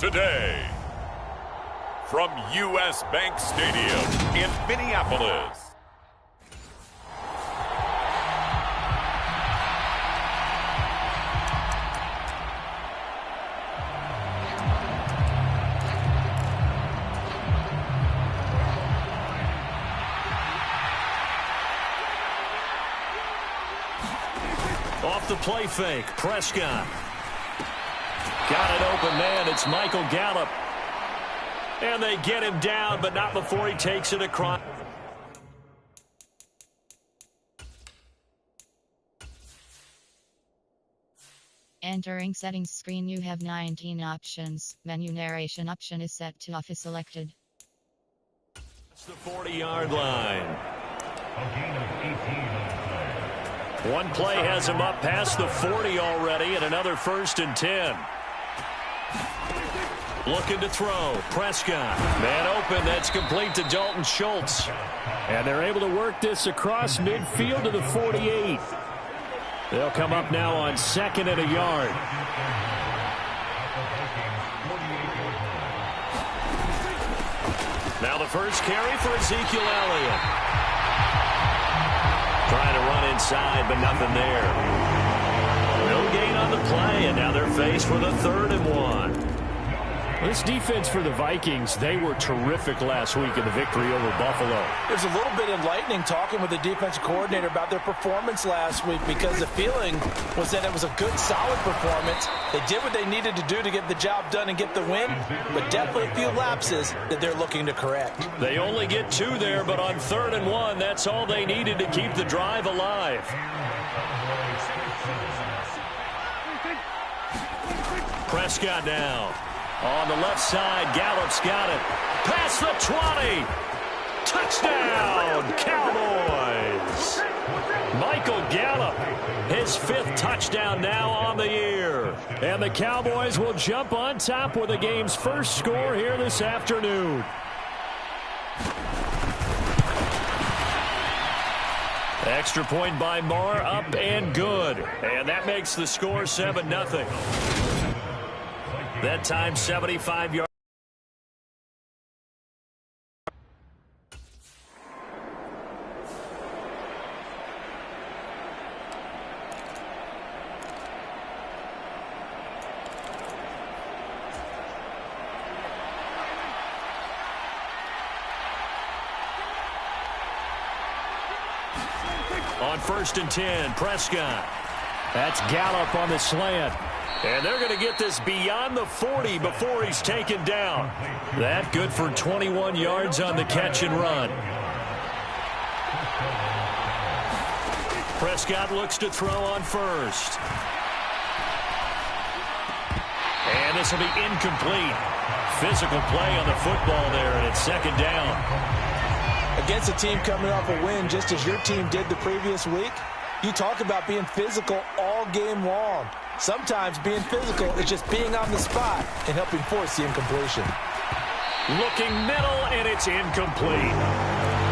today. From U.S. Bank Stadium in Minneapolis. Off the play fake, Prescott. Got an open man, it's Michael Gallup. And they get him down, but not before he takes it across. Entering settings screen, you have 19 options. Menu narration option is set to off is selected. It's the 40-yard line. One play has him up past the 40 already, and another 1st and 10. Looking to throw. Prescott. Man open. That's complete to Dalton Schultz. And they're able to work this across midfield to the 48. They'll come up now on 2nd and a yard. Now the first carry for Ezekiel Elliott. Trying to run inside, but nothing there. No gain on the play, and now they're faced with a 3rd and 1. This defense for the Vikings, they were terrific last week in the victory over Buffalo. There's a little bit enlightening talking with the defensive coordinator about their performance last week, because the feeling was that it was a good, solid performance. They did what they needed to do to get the job done and get the win, but definitely a few lapses that they're looking to correct. They only get 2 there, but on 3rd and 1, that's all they needed to keep the drive alive. Prescott now. On the left side, Gallup's got it. Past the 20. Touchdown, Cowboys. Michael Gallup, his 5th touchdown now on the year. And the Cowboys will jump on top with the game's first score here this afternoon. Extra point by Moore, up and good. And that makes the score 7-0. That time 75 yards. On 1st and 10, Prescott. That's Gallup on the slant. And they're going to get this beyond the 40 before he's taken down. That good for 21 yards on the catch and run. Prescott looks to throw on 1st. And this will be incomplete. Physical play on the football there, and it's 2nd down. Against a team coming off a win, just as your team did the previous week, you talk about being physical all game long. Sometimes being physical is just being on the spot and helping force the incompletion. Looking middle, and it's incomplete.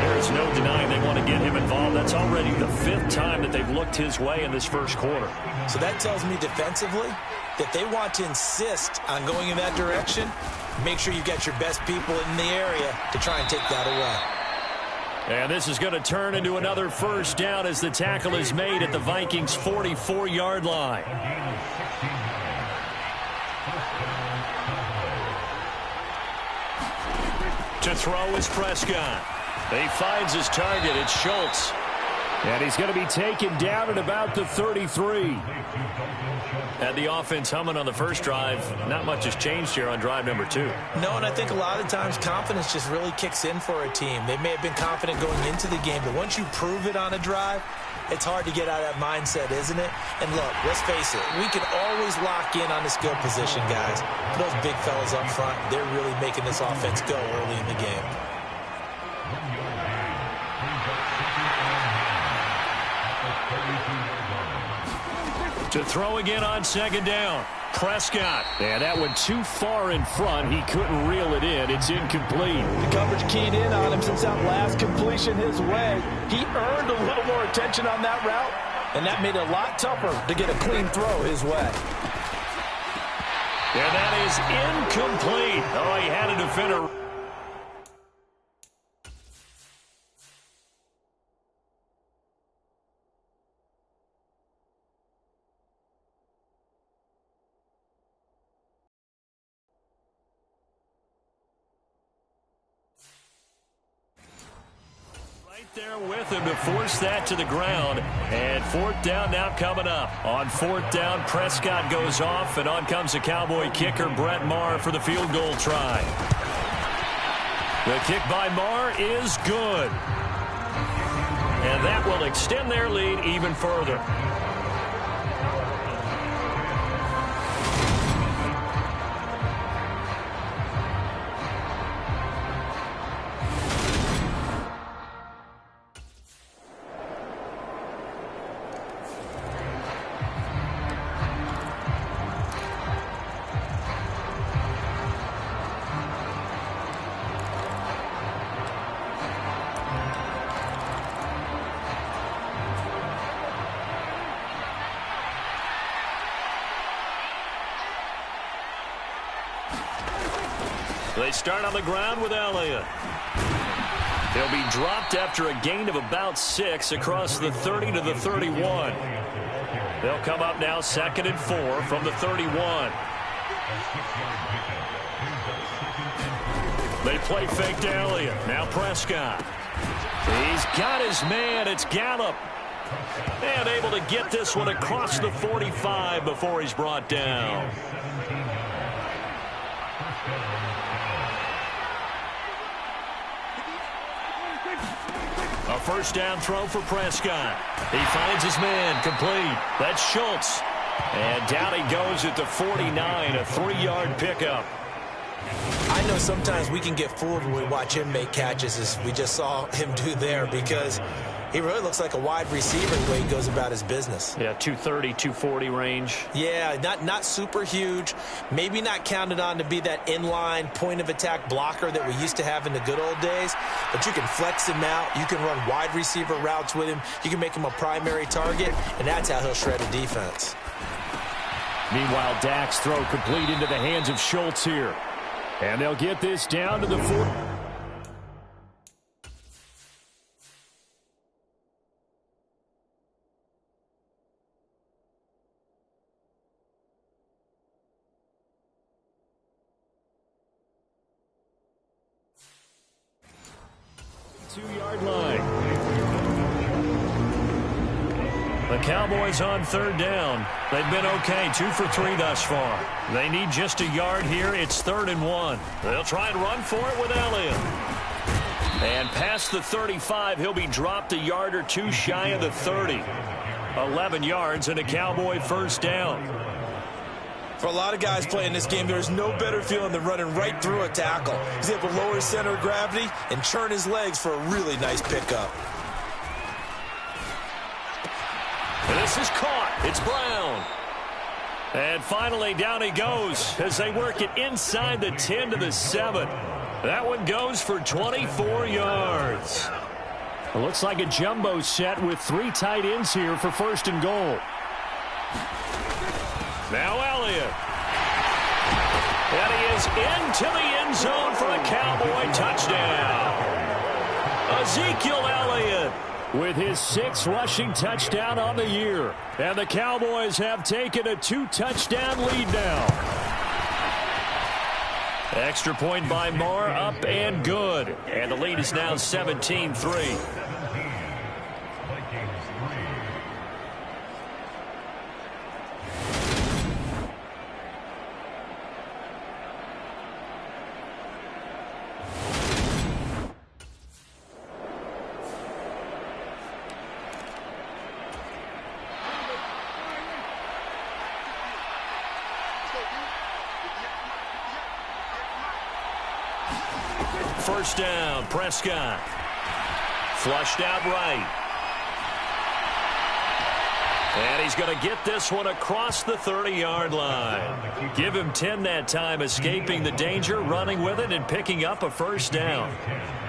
There's no denying they want to get him involved. That's already the 5th time that they've looked his way in this first quarter. So that tells me defensively that they want to insist on going in that direction. Make sure you get your best people in the area to try and take that away. And this is going to turn into another 1st down as the tackle is made at the Vikings' 44-yard line. To throw is Prescott. He finds his target. It's Schultz. And he's going to be taken down at about the 33. Had the offense humming on the first drive. Not much has changed here on drive number 2. No, and I think a lot of times confidence just really kicks in for a team. They may have been confident going into the game, but once you prove it on a drive, it's hard to get out of that mindset, isn't it? And look, let's face it, we can always lock in on the skill position, guys. But those big fellas up front, they're really making this offense go early in the game. To throw again on 2nd down. Prescott. And that went too far in front. He couldn't reel it in. It's incomplete. The coverage keyed in on him since that last completion his way. He earned a little more attention on that route, and that made it a lot tougher to get a clean throw his way. And that is incomplete. Oh, he had a defender. There with him to force that to the ground. And fourth down now coming up. On fourth down, Prescott goes off, and on comes the Cowboy kicker, Brett Maher, for the field goal try. The kick by Maher is good. And that will extend their lead even further. They start on the ground with Elliott. He'll be dropped after a gain of about 6 across the 30 to the 31. They'll come up now 2nd and 4 from the 31. They play fake to Elliott. Now Prescott. He's got his man. It's Gallup. And able to get this one across the 45 before he's brought down. A first down throw for Prescott. He finds his man, complete. That's Schultz. And down he goes at the 49, a 3-yard pickup. I know sometimes we can get fooled when we watch him make catches, as we just saw him do there, because he really looks like a wide receiver the way he goes about his business. Yeah, 230, 240 range. Yeah, not super huge. Maybe not counted on to be that inline point-of-attack blocker that we used to have in the good old days. But you can flex him out. You can run wide receiver routes with him. You can make him a primary target, and that's how he'll shred a defense. Meanwhile, Dak's throw complete into the hands of Schultz here. And they'll get this down to the 4. Two-yard line. The Cowboys on third down. They've been okay, 2 for 3 thus far. They need just a yard here. It's 3rd and 1. They'll try and run for it with Elliott. And past the 35, he'll be dropped a yard or 2 shy of the 30. 11 yards and a Cowboy first down. For a lot of guys playing this game, there's no better feeling than running right through a tackle. He's able to lower his center of gravity and churn his legs for a really nice pickup. And this is caught. It's Brown. And finally, down he goes as they work it inside the 10 to the 7. That one goes for 24 yards. It looks like a jumbo set with 3 tight ends here for 1st and goal. Now Elliott. And he is into the end zone for a Cowboy touchdown. Ezekiel Elliott with his 6th rushing touchdown on the year. And the Cowboys have taken a 2-touchdown lead now. Extra point by Maher, up and good. And the lead is now 17-3. First down, Prescott. Flushed out right. And he's going to get this one across the 30-yard line. Give him 10 that time, escaping the danger, running with it, and picking up a first down.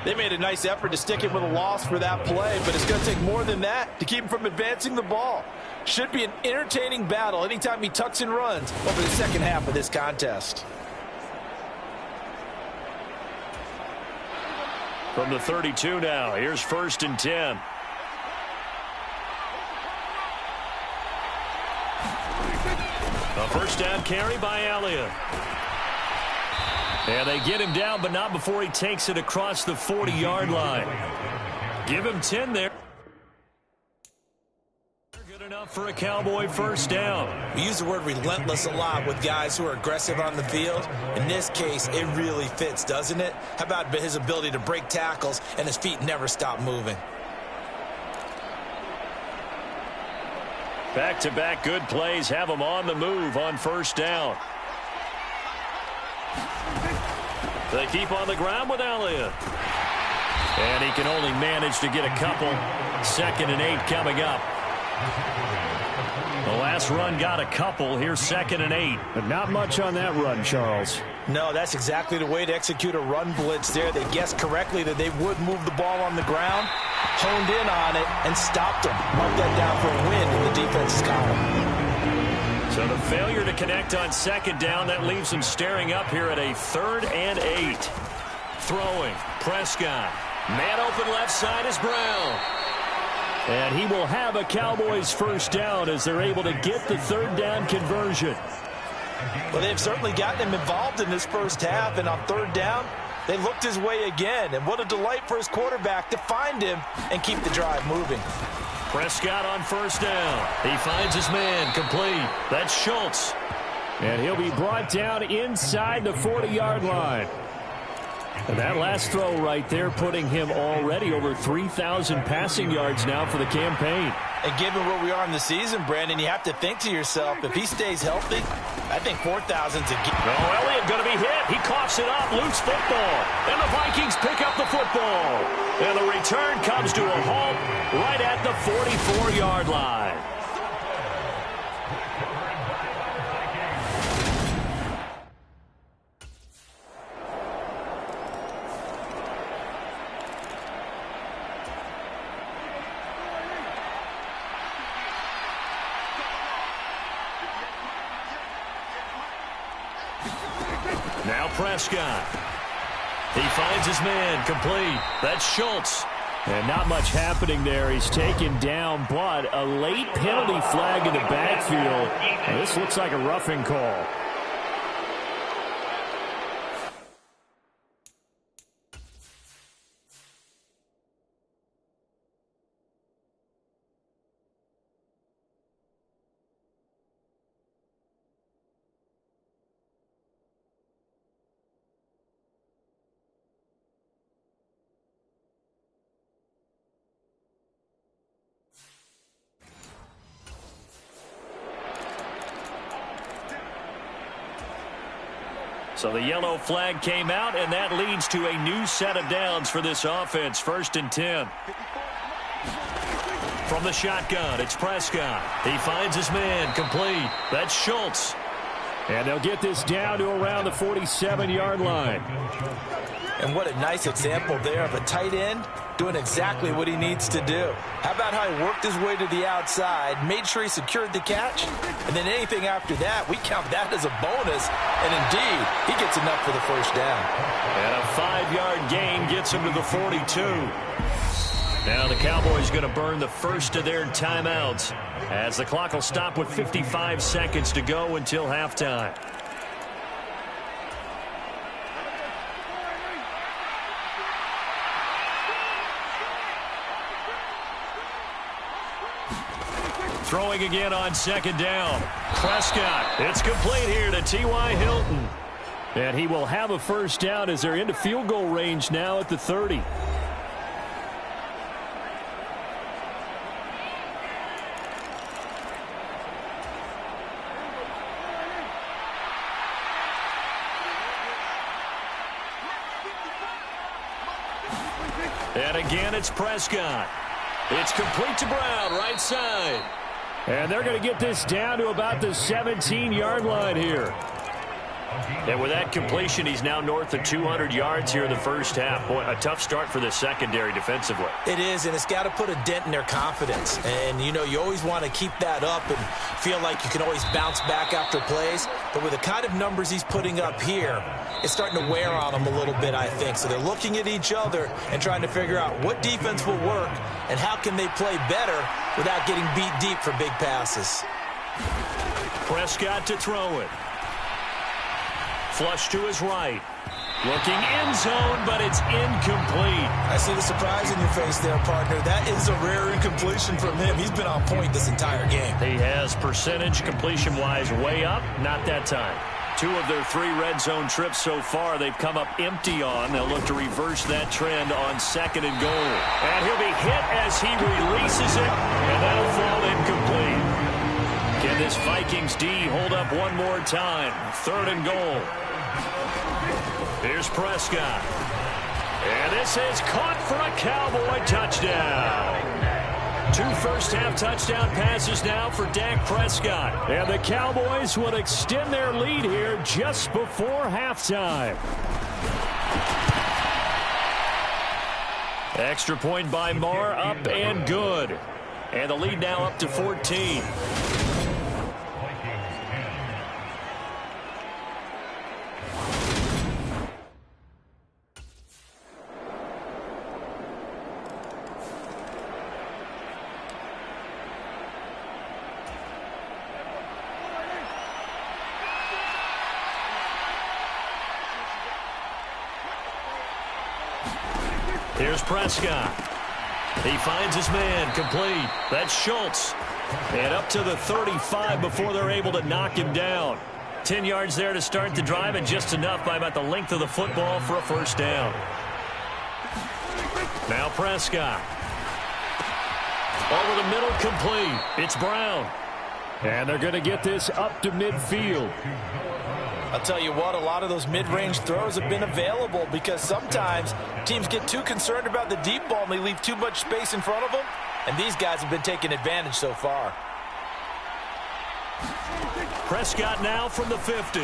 They made a nice effort to stick him with a loss for that play, but it's going to take more than that to keep him from advancing the ball. Should be an entertaining battle anytime he tucks and runs over the second half of this contest. From the 32 now, here's 1st and 10. A first down carry by Elliott. And they get him down, but not before he takes it across the 40-yard line. Give him 10 there. Good enough for a Cowboy first down. We use the word relentless a lot with guys who are aggressive on the field. In this case, it really fits, doesn't it? How about his ability to break tackles and his feet never stop moving? Back-to-back good plays have him on the move on first down. They keep on the ground with Elliott. And he can only manage to get a couple. 2nd and 8 coming up. The last run got a couple. Here's 2nd and 8. But not much on that run, Charles. No, that's exactly the way to execute a run blitz there. They guessed correctly that they would move the ball on the ground, honed in on it, and stopped them. Mark that down for a win in the defense's column. So the failure to connect on 2nd down, that leaves them staring up here at a 3rd and 8. Throwing, Prescott. Man open left side is Brown. And he will have a Cowboys first down as they're able to get the 3rd down conversion. Well, they've certainly gotten him involved in this first half, and on 3rd down, they looked his way again. And what a delight for his quarterback to find him and keep the drive moving. Prescott on first down. He finds his man complete. That's Schultz. And he'll be brought down inside the 40-yard line. And that last throw right there putting him already over 3,000 passing yards now for the campaign. And given where we are in the season, Brandon, you have to think to yourself, if he stays healthy, I think 4,000's a gift. Oh, Elliott going to be hit. He coughs it up. Loose football. And the Vikings pick up the football. And the return comes to a halt right at the 44-yard line. Now Prescott. He finds his man complete. That's Schultz. And not much happening there. He's taken down, but a late penalty flag in the backfield. And this looks like a roughing call. So the yellow flag came out, and that leads to a new set of downs for this offense. 1st and 10. From the shotgun, it's Prescott. He finds his man complete. That's Schultz. And they'll get this down to around the 47-yard line. And what a nice example there of a tight end doing exactly what he needs to do. How about how he worked his way to the outside, made sure he secured the catch, and then anything after that, we count that as a bonus. And indeed, he gets enough for the first down. And a 5-yard gain gets him to the 42. Now the Cowboys going to burn the first of their timeouts as the clock will stop with 55 seconds to go until halftime. Throwing again on 2nd down. Prescott. It's complete here to T.Y. Hilton. And he will have a first down as they're into field goal range now at the 30. And again, it's Prescott. It's complete to Brown, right side. And they're going to get this down to about the 17-yard line here. And with that completion, he's now north of 200 yards here in the first half. Boy, a tough start for the secondary defensively. It is, and it's got to put a dent in their confidence. And, you know, you always want to keep that up and feel like you can always bounce back after plays. But with the kind of numbers he's putting up here, it's starting to wear on them a little bit, I think. So they're looking at each other and trying to figure out what defense will work and how can they play better without getting beat deep for big passes. Prescott to throw it. Flush to his right. Looking end zone, but it's incomplete. I see the surprise in your face there, partner. That is a rare incompletion from him. He's been on point this entire game. He has percentage completion-wise way up. Not that time. 2 of their 3 red zone trips so far they've come up empty on. They'll look to reverse that trend on 2nd and goal. And he'll be hit as he releases it, and that'll fall incomplete. Can this Vikings D hold up one more time? 3rd and goal. Here's Prescott. And this is caught for a Cowboy touchdown. 2 first-half touchdown passes now for Dak Prescott. And the Cowboys will extend their lead here just before halftime. Extra point by Marr, up and good. And the lead now up to 14. Here's Prescott. He finds his man, complete. That's Schultz. And up to the 35 before they're able to knock him down. 10 yards there to start the drive, and just enough by about the length of the football for a first down. Now Prescott. Over the middle, complete. It's Brown. And they're going to get this up to midfield. I'll tell you what, a lot of those mid-range throws have been available because sometimes teams get too concerned about the deep ball and they leave too much space in front of them, and these guys have been taking advantage so far. Prescott now from the 50.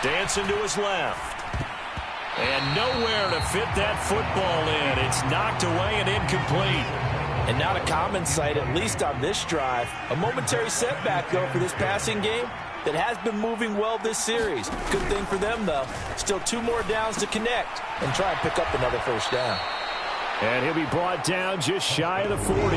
Dancing to his left. And nowhere to fit that football in. It's knocked away and incomplete. And not a common sight, at least on this drive. A momentary setback, though, for this passing game that has been moving well this series. Good thing for them, though. Still 2 more downs to connect and try and pick up another first down. And he'll be brought down just shy of the 40.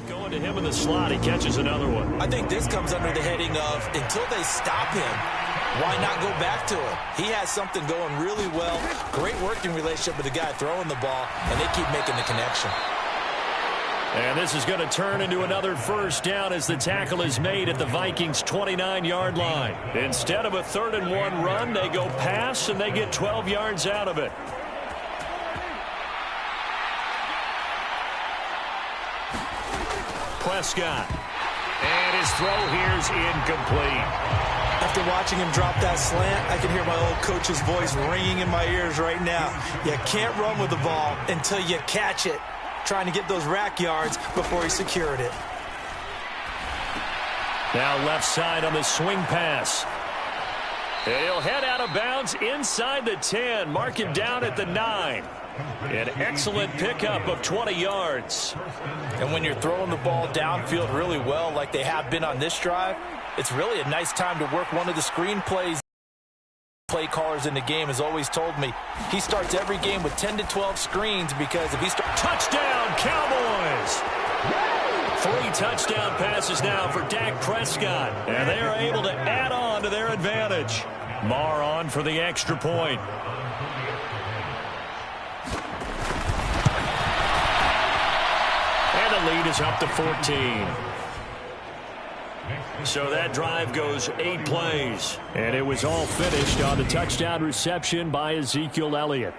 Going to him in the slot, he catches another one. I think this comes under the heading of until they stop him, why not go back to him? He has something going really well. Great working relationship with the guy throwing the ball, and they keep making the connection. And this is going to turn into another first down as the tackle is made at the Vikings' 29-yard line. Instead of a 3rd and 1 run, they go pass, and they get 12 yards out of it. Prescott. And his throw here's incomplete. After watching him drop that slant, I can hear my old coach's voice ringing in my ears right now. You can't run with the ball until you catch it. Trying to get those rack yards before he secured it. Now left side on the swing pass. He'll head out of bounds inside the 10. Mark him down at the 9. An excellent pickup of 20 yards. And when you're throwing the ball downfield really well like they have been on this drive, it's really a nice time to work one of the screen plays. Play callers in the game has always told me he starts every game with 10 to 12 screens because if he starts... Touchdown, Cowboys! 3 touchdown passes now for Dak Prescott, and they are able to add on to their advantage. Marr on for the extra point. And the lead is up to 14. So that drive goes 8 plays. And it was all finished on the touchdown reception by Ezekiel Elliott.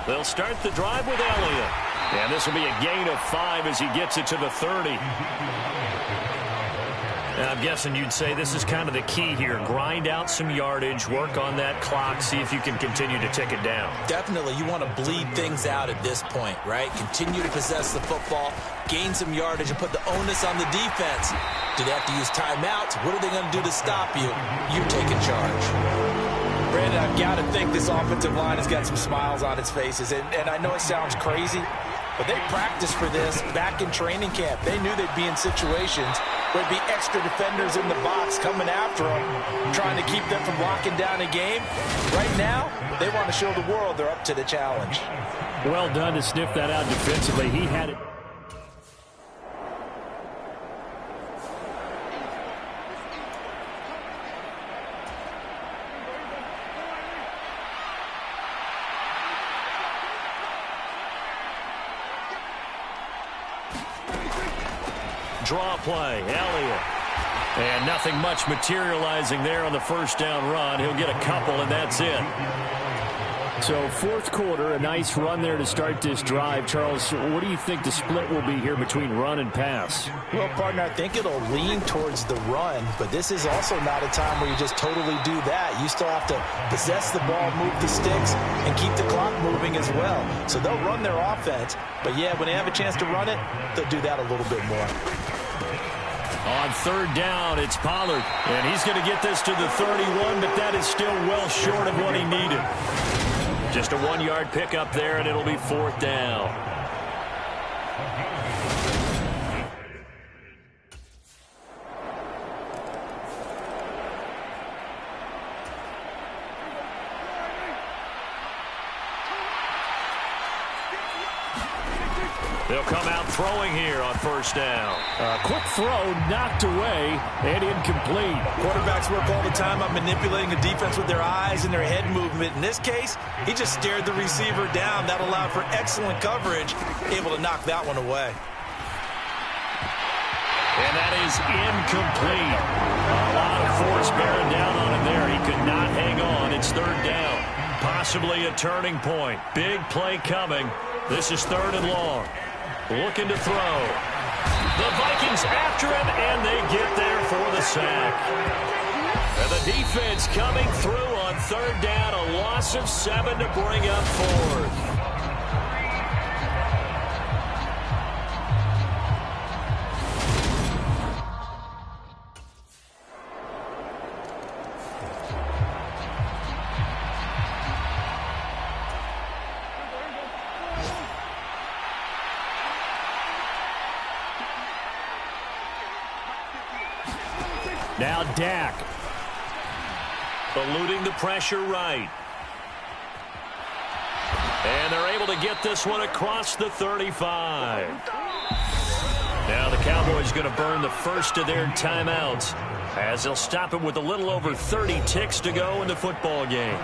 They'll start the drive with Elliott. And this will be a gain of 5 as he gets it to the 30. And I'm guessing you'd say this is kind of the key here. Grind out some yardage, work on that clock, see if you can continue to tick it down. Definitely, you want to bleed things out at this point, right? Continue to possess the football, gain some yardage, and put the onus on the defense. Do they have to use timeouts? What are they going to do to stop you? You're taking charge. Brandon, I've got to think this offensive line has got some smiles on its faces. And I know it sounds crazy, but they practiced for this back in training camp. They knew they'd be in situations where there'd be extra defenders in the box coming after them, trying to keep them from locking down a game. Right now, they want to show the world they're up to the challenge. Well done to sniff that out defensively. He had it. Draw play, Elliott. And nothing much materializing there on the first down run. He'll get a couple, and that's it. So fourth quarter, a nice run there to start this drive. Charles, what do you think the split will be here between run and pass? Well, partner, I think it'll lean towards the run, but this is also not a time where you just totally do that. You still have to possess the ball, move the sticks, and keep the clock moving as well. So they'll run their offense, but yeah, when they have a chance to run it, they'll do that a little bit more. On third down, it's Pollard, and he's going to get this to the 31, but that is still well short of what he needed. Just a 1-yard pickup there, and it'll be fourth down. They'll come out throwing here on first down. A quick throw knocked away and incomplete. Quarterbacks work all the time on manipulating the defense with their eyes and their head movement. In this case, he just stared the receiver down. That allowed for excellent coverage, able to knock that one away. And that is incomplete. A lot of force bearing down on him there. He could not hang on. It's third down. Possibly a turning point. Big play coming. This is third and long. Looking to throw. The Vikings after him, and they get there for the sack. And the defense coming through on third down. A loss of 7 to bring up fourth. Now Dak. Eluding the pressure right. And they're able to get this one across the 35. Now the Cowboys going to burn the first of their timeouts as they'll stop it with a little over 30 ticks to go in the football game.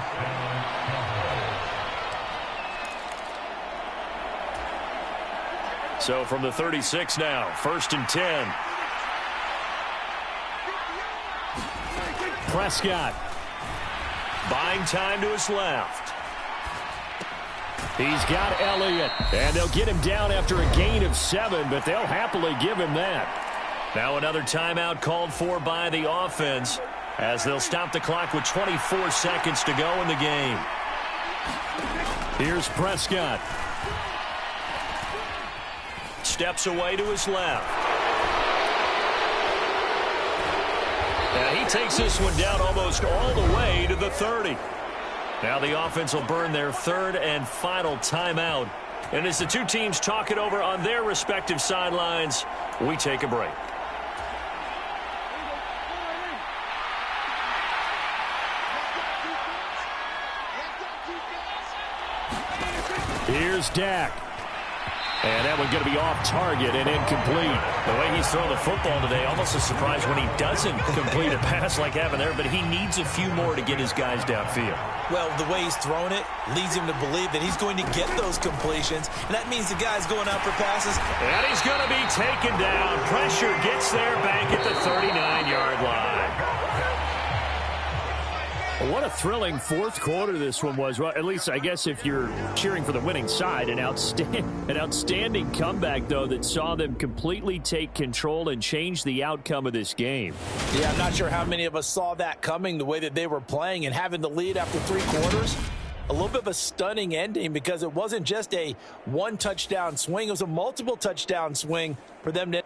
So from the 36 now, first and 10. Prescott. Buying time to his left. He's got Elliott. And they'll get him down after a gain of 7, but they'll happily give him that. Now another timeout called for by the offense as they'll stop the clock with 24 seconds to go in the game. Here's Prescott. Steps away to his left. Now he takes this one down almost all the way to the 30. Now the offense will burn their third and final timeout. And as the two teams talk it over on their respective sidelines, we take a break. Here's Dak. And that one going to be off target and incomplete. The way he's thrown the football today, almost a surprise when he doesn't complete a pass like having there, but he needs a few more to get his guys downfield. Well, the way he's thrown it leads him to believe that he's going to get those completions, and that means the guy's going out for passes. And he's going to be taken down. Pressure gets there back at the 39-yard line. What a thrilling fourth quarter this one was. Well, at least I guess if you're cheering for the winning side, an outstanding comeback, though, that saw them completely take control and change the outcome of this game. Yeah, I'm not sure how many of us saw that coming, the way that they were playing and having the lead after 3 quarters. A little bit of a stunning ending because it wasn't just a one-touchdown swing. It was a multiple touchdown swing for them to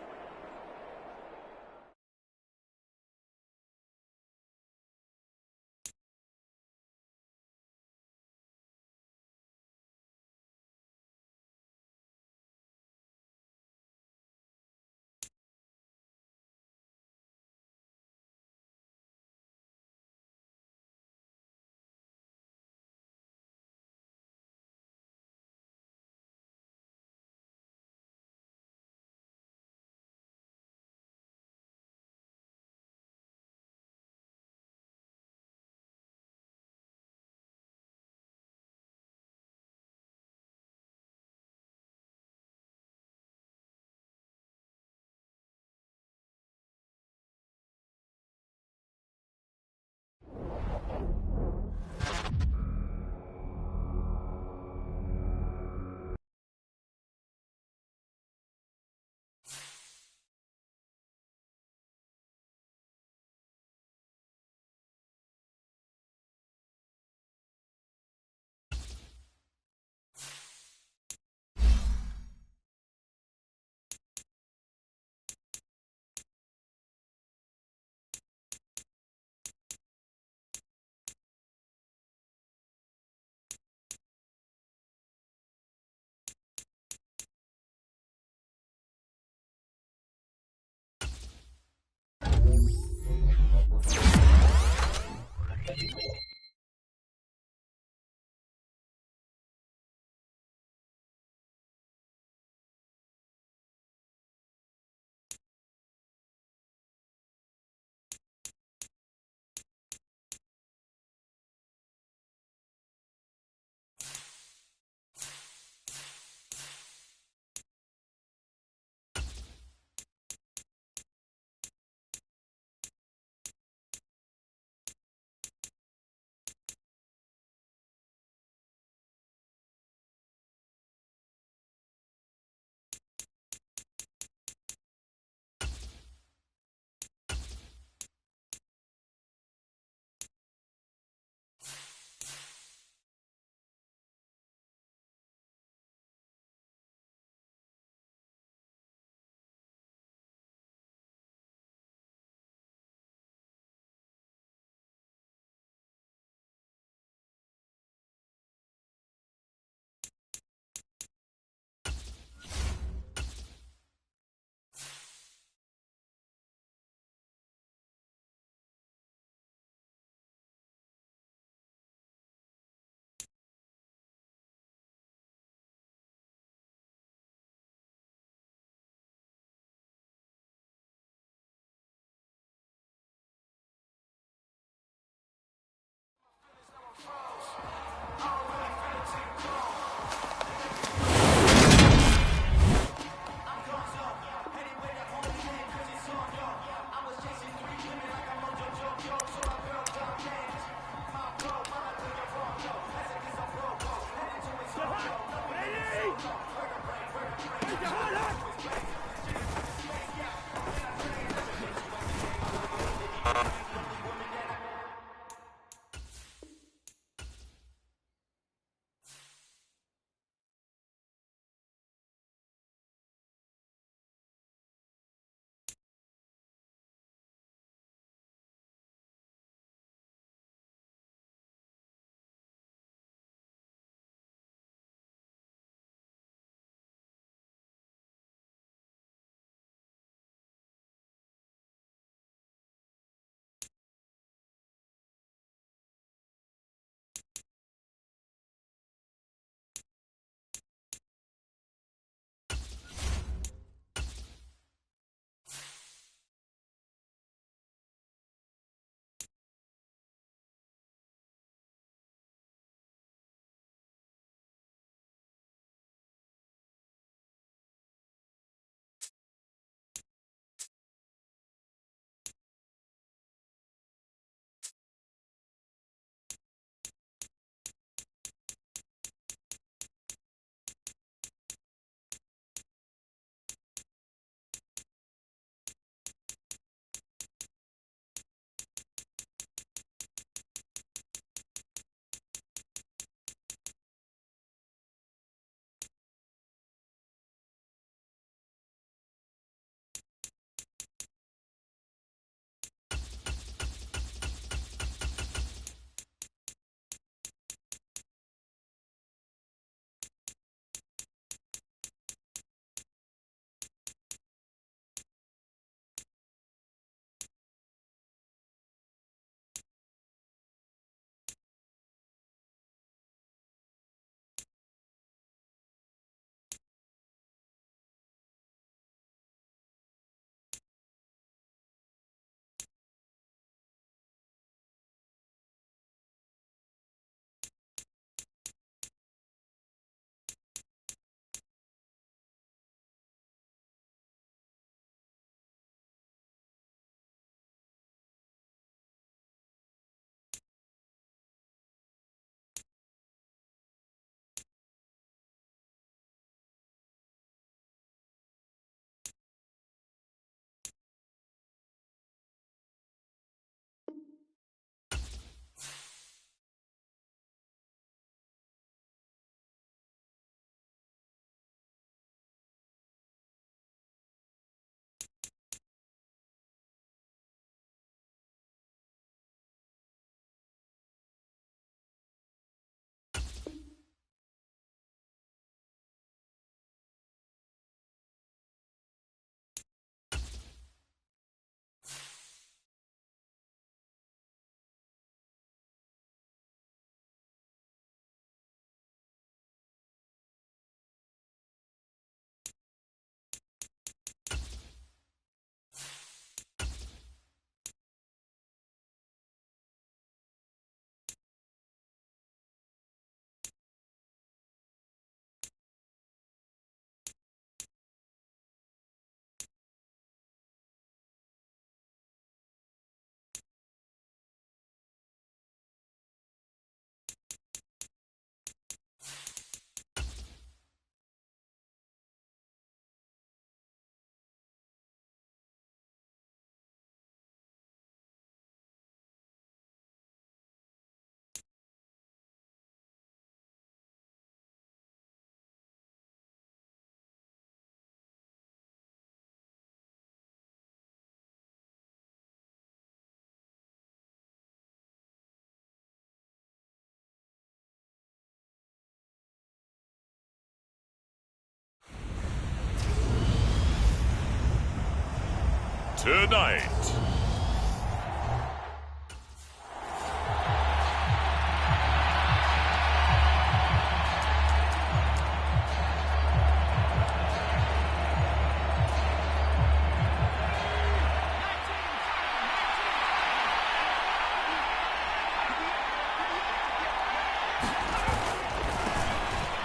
tonight.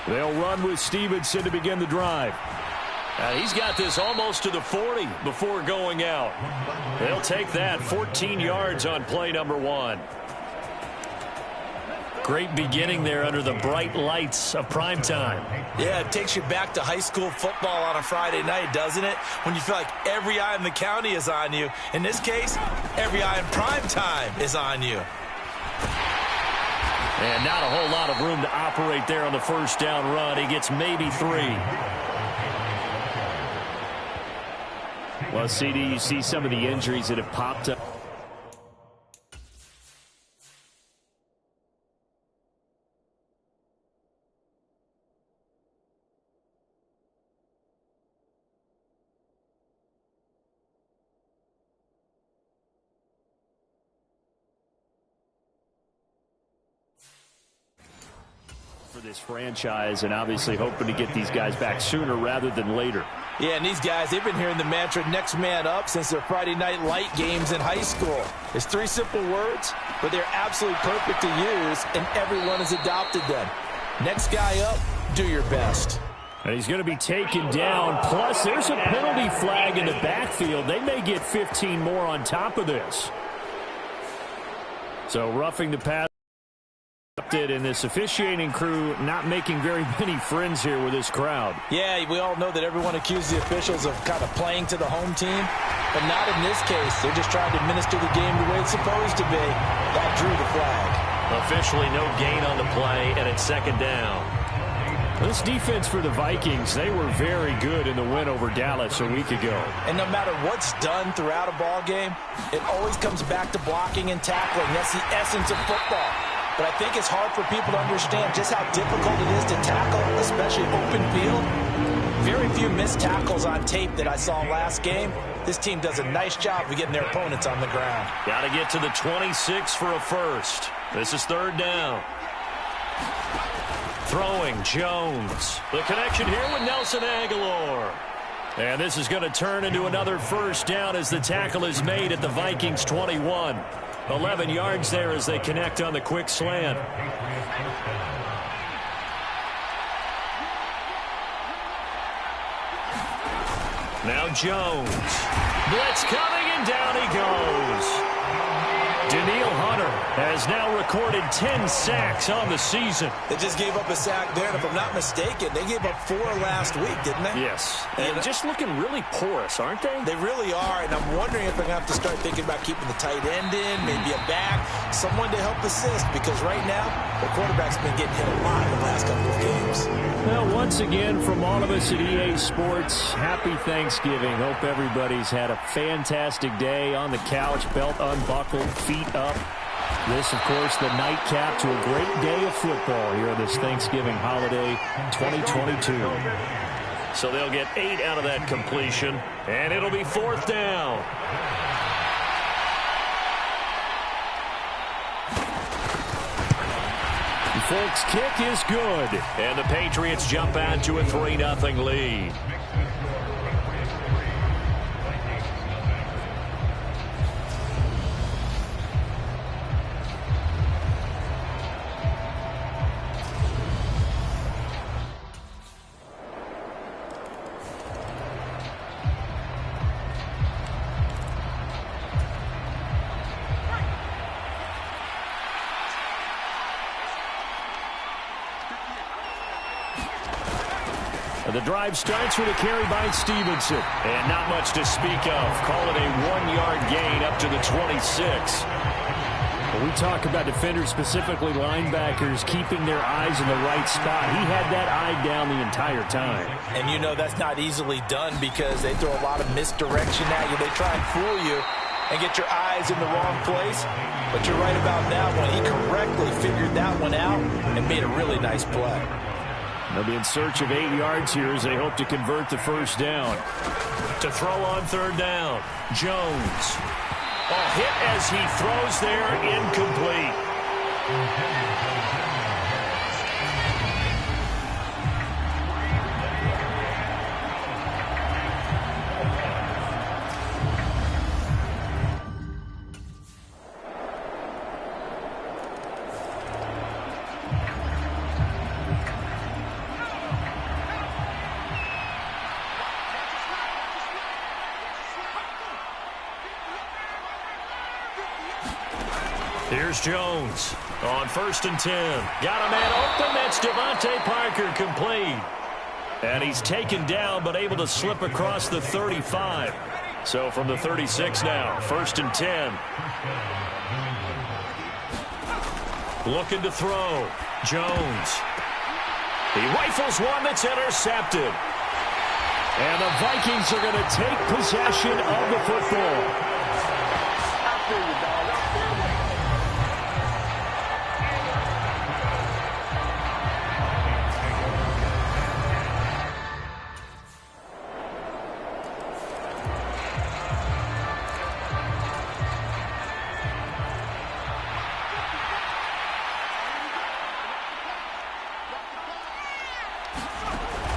They'll run with Stevenson to begin the drive. He's got this almost to the 40 before going out. They'll take that 14 yards on play number 1. Great beginning there under the bright lights of prime time. Yeah, it takes you back to high school football on a Friday night, doesn't it? When you feel like every eye in the county is on you. In this case, every eye in prime time is on you. And not a whole lot of room to operate there on the first down run. He gets maybe 3. Well, CD, you see some of the injuries that have popped up. For this franchise, and obviously hoping to get these guys back sooner rather than later. Yeah, and these guys, they've been hearing the mantra next man up since their Friday night light games in high school. It's 3 simple words, but they're absolutely perfect to use, and everyone has adopted them. Next guy up, do your best. And he's going to be taken down. Plus, there's a penalty flag in the backfield. They may get 15 more on top of this. So roughing the pass. And this officiating crew not making very many friends here with this crowd. Yeah, we all know that everyone accuses the officials of kind of playing to the home team, but not in this case. They're just trying to administer the game the way it's supposed to be. That drew the flag. Officially no gain on the play, and it's second down. This defense for the Vikings, they were very good in the win over Dallas a week ago. And no matter what's done throughout a ball game, it always comes back to blocking and tackling. That's the essence of football. But I think it's hard for people to understand just how difficult it is to tackle, especially open field. Very few missed tackles on tape that I saw last game. This team does a nice job of getting their opponents on the ground. Got to get to the 26 for a first. This is third down. Throwing, Jones. The connection here with Nelson Aguilar. And this is going to turn into another first down as the tackle is made at the Vikings 21. 11 yards there as they connect on the quick slant. Now Jones. Blitz coming, and down he goes. Daniil Hunter has now recorded 10 sacks on the season. They just gave up a sack there, and if I'm not mistaken, they gave up 4 last week, didn't they? Yes. And just looking really porous, aren't they? They really are, and I'm wondering if they're going to have to start thinking about keeping the tight end in, maybe a back, someone to help assist, because right now, the quarterback's been getting hit a lot in the last couple of games. Well, once again, from all of us at EA Sports, happy Thanksgiving. Hope everybody's had a fantastic day on the couch, belt unbuckled, feet up. This, of course, the nightcap to a great day of football here this Thanksgiving holiday 2022. So they'll get 8 out of that completion, and it'll be fourth down. Fucc's kick is good. And the Patriots jump out to a 3-0 lead. The drive starts with a carry by Stevenson. And not much to speak of. Call it a 1-yard gain up to the 26. When we talk about defenders, specifically linebackers, keeping their eyes in the right spot, he had that eye down the entire time. And you know that's not easily done because they throw a lot of misdirection at you. They try and fool you and get your eyes in the wrong place. But you're right about that one. He correctly figured that one out and made a really nice play. They'll be in search of 8 yards here as they hope to convert the first down. To throw on third down, Jones. A hit as he throws there, incomplete. Here's Jones on 1st and 10. Got a man open. That's Devontae Parker, complete. And he's taken down but able to slip across the 35. So from the 36 now, 1st and 10. Looking to throw. Jones. He rifles one that's intercepted. And the Vikings are going to take possession of the football.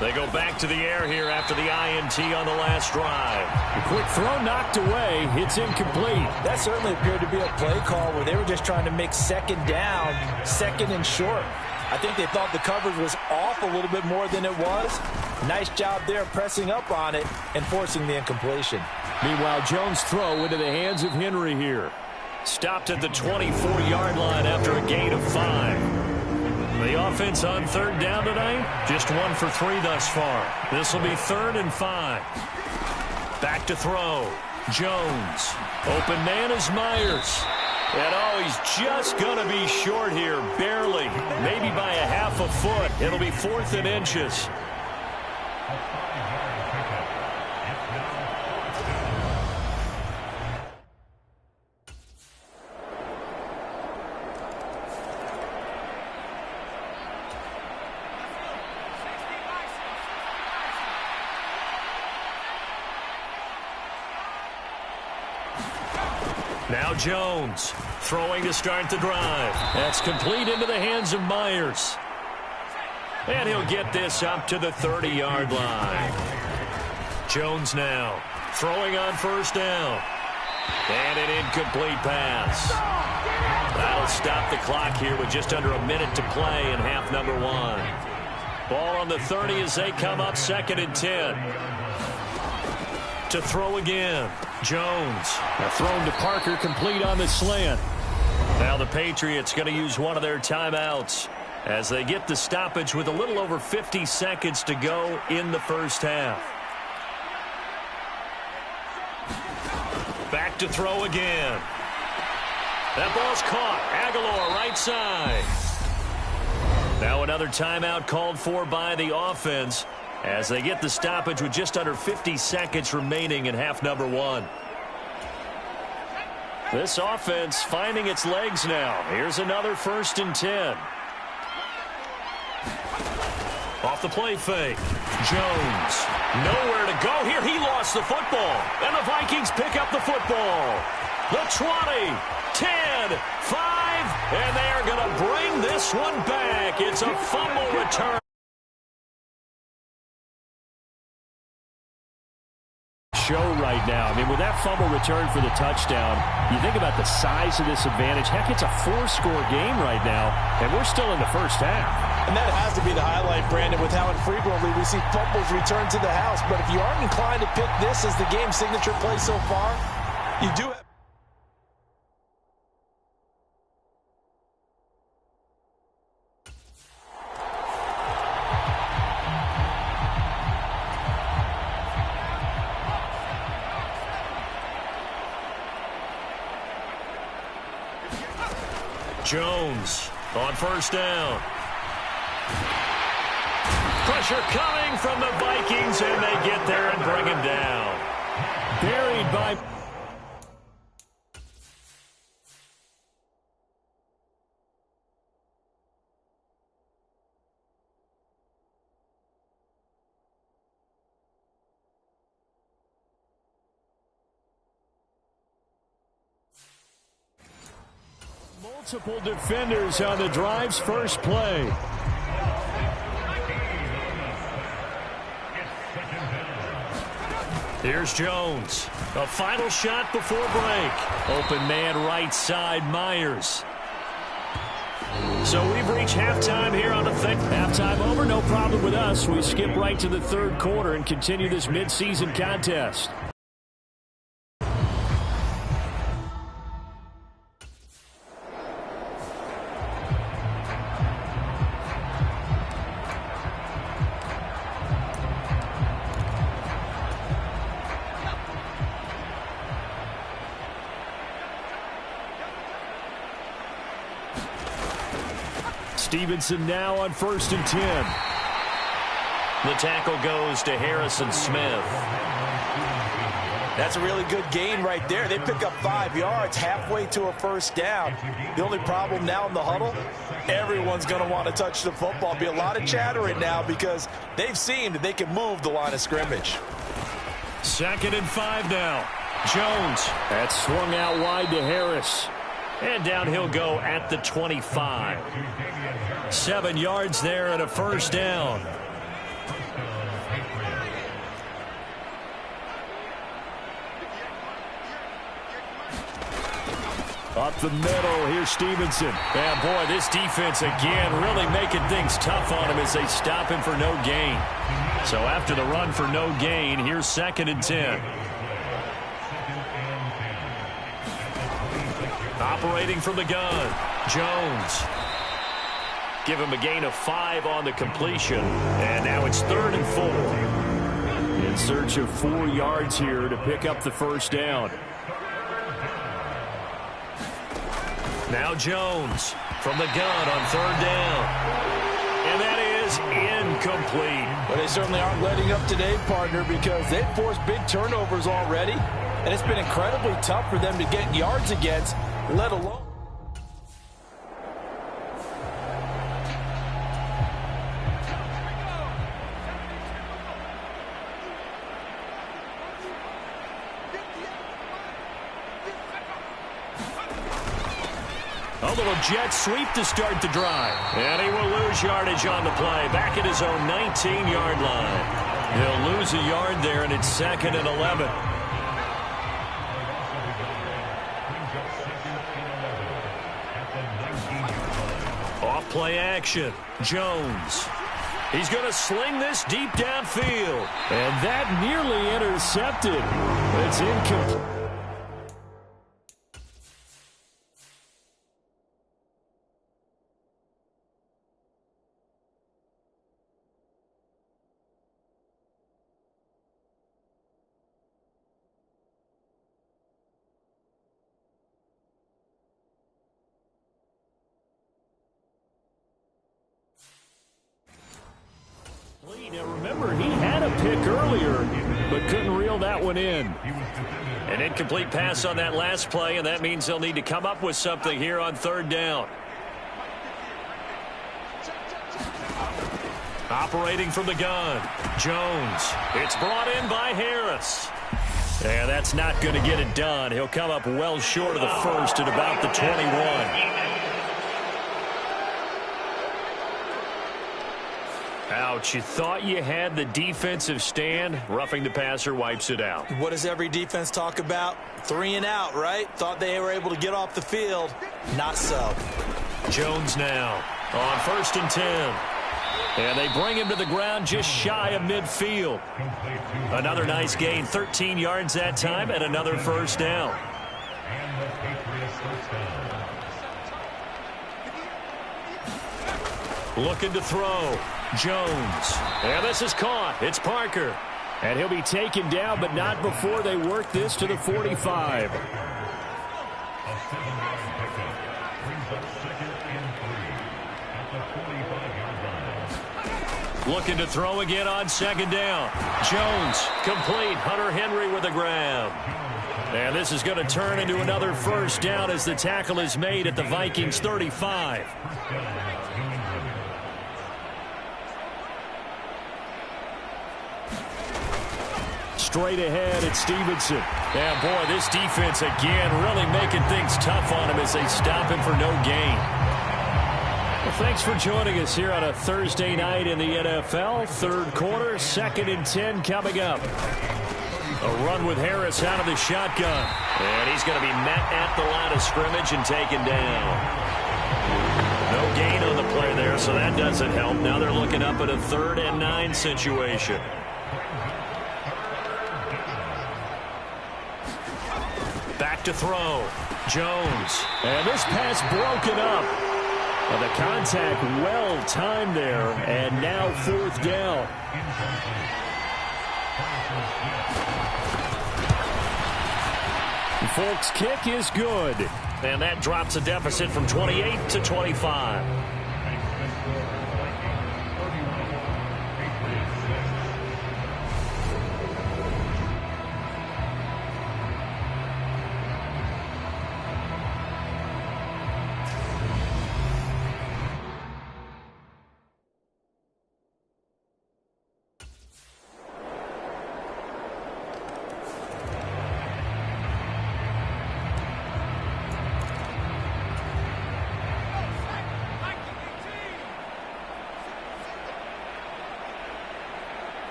They go back to the air here after the INT on the last drive. A quick throw knocked away. It's incomplete. That certainly appeared to be a play call where they were just trying to make second down, second and short. I think they thought the coverage was off a little bit more than it was. Nice job there pressing up on it and forcing the incompletion. Meanwhile, Jones' throw into the hands of Henry here. Stopped at the 24-yard line after a gain of 5. The offense on third down tonight, just 1 for 3 thus far. This will be 3rd and 5. Back to throw. Jones. Open man is Myers. And oh, he's just going to be short here, barely. Maybe by a half a foot. It'll be 4th and inches. Now Jones throwing to start the drive. That's complete into the hands of Myers. And he'll get this up to the 30-yard line. Jones now throwing on 1st down. And an incomplete pass. That'll stop the clock here with just under a minute to play in half number 1. Ball on the 30 as they come up 2nd and 10. To throw again. Jones. Thrown to Parker, complete on the slant. Now the Patriots going to use one of their timeouts as they get the stoppage with a little over 50 seconds to go in the first half. Back to throw again. That ball's caught. Aguilar right side. Now another timeout called for by the offense as they get the stoppage with just under 50 seconds remaining in half number 1. This offense finding its legs now. Here's another 1st and 10. Off the play fake. Jones. Nowhere to go here. He lost the football. And the Vikings pick up the football. The 20, 10, 5, and they are going to bring this one back. It's a fumble return. Show right now. I mean, with that fumble return for the touchdown, you think about the size of this advantage. Heck, it's a 4-score game right now, and we're still in the first half. And that has to be the highlight, Brandon, with how infrequently we see fumbles return to the house. But if you aren't inclined to pick this as the game signature play so far, you do have... Jones on 1st down. Pressure coming from the Vikings, and they get there and bring him down. Buried by... Multiple defenders on the drive's first play. Here's Jones. A final shot before break. Open man right side, Myers. So we've reached halftime here on the thing. Halftime over, no problem with us. We skip right to the third quarter and continue this midseason contest. Stevenson now on 1st and 10. The tackle goes to Harrison Smith. That's a really good gain right there. They pick up 5 yards halfway to a first down. The only problem now in the huddle, everyone's going to want to touch the football. Be a lot of chattering now because they've seen that they can move the line of scrimmage. 2nd and 5 now. Jones. That's swung out wide to Harris. And down he'll go at the 25. 7 yards there and a first down. Up the middle, here's Stevenson. And boy, this defense again really making things tough on him as they stop him for no gain. So after the run for no gain, here's 2nd and 10. Operating from the gun, Jones. Give him a gain of 5 on the completion. And now it's 3rd and 4. In search of 4 yards here to pick up the first down. Now Jones from the gun on 3rd down. And that is incomplete. Well, they certainly aren't letting up today, partner, because they've forced big turnovers already. And it's been incredibly tough for them to get yards against, let alone. A little jet sweep to start the drive. And he will lose yardage on the play. Back at his own 19-yard line. He'll lose a yard there, and it's 2nd and 11. Off play action. Jones. He's going to sling this deep downfield. And that nearly intercepted. It's incomplete. Now remember, he had a pick earlier, but couldn't reel that one in. An incomplete pass on that last play, and that means they'll need to come up with something here on 3rd down. Operating from the gun, Jones. It's brought in by Harris. And that's not going to get it done. He'll come up well short of the first at about the 21. Ouch, you thought you had the defensive stand. Roughing the passer wipes it out. What does every defense talk about? 3 and out, right? Thought they were able to get off the field. Not so. Jones now on 1st and 10. And they bring him to the ground just shy of midfield. Another nice gain, 13 yards that time, and another first down. Looking to throw. Jones. And this is caught. It's Parker. And he'll be taken down, but not before they work this to the 45. Looking to throw again on 2nd down. Jones, complete. Hunter Henry with a grab. And this is going to turn into another first down as the tackle is made at the Vikings 35. straight ahead at Stevenson. Yeah, boy, this defense again really making things tough on him as they stop him for no gain. Well, thanks for joining us here on a Thursday night in the NFL. Third quarter, 2nd and 10 coming up. A run with Harris out of the shotgun. And he's going to be met at the line of scrimmage and taken down. No gain on the play there, so that doesn't help. Now they're looking up at a 3rd and 9 situation. Back to throw. Jones. And this pass broken up. Well, the contact well timed there, and now 4th down. Fucc's kick is good. And that drops a deficit from 28 to 25.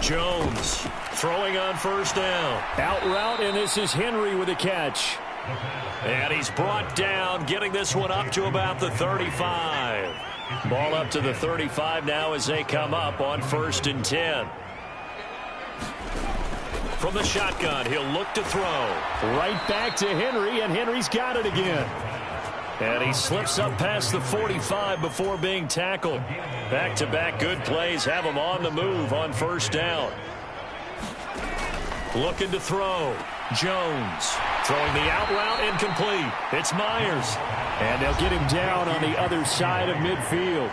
Jones throwing on 1st down. Out route, and this is Henry with a catch. And he's brought down, getting this one up to about the 35. Ball up to the 35 now as they come up on 1st and 10. From the shotgun, he'll look to throw. Right back to Henry, and Henry's got it again. And he slips up past the 45 before being tackled. Back-to-back good plays have him on the move on 1st down. Looking to throw. Jones throwing the out route incomplete. It's Myers. And they'll get him down on the other side of midfield.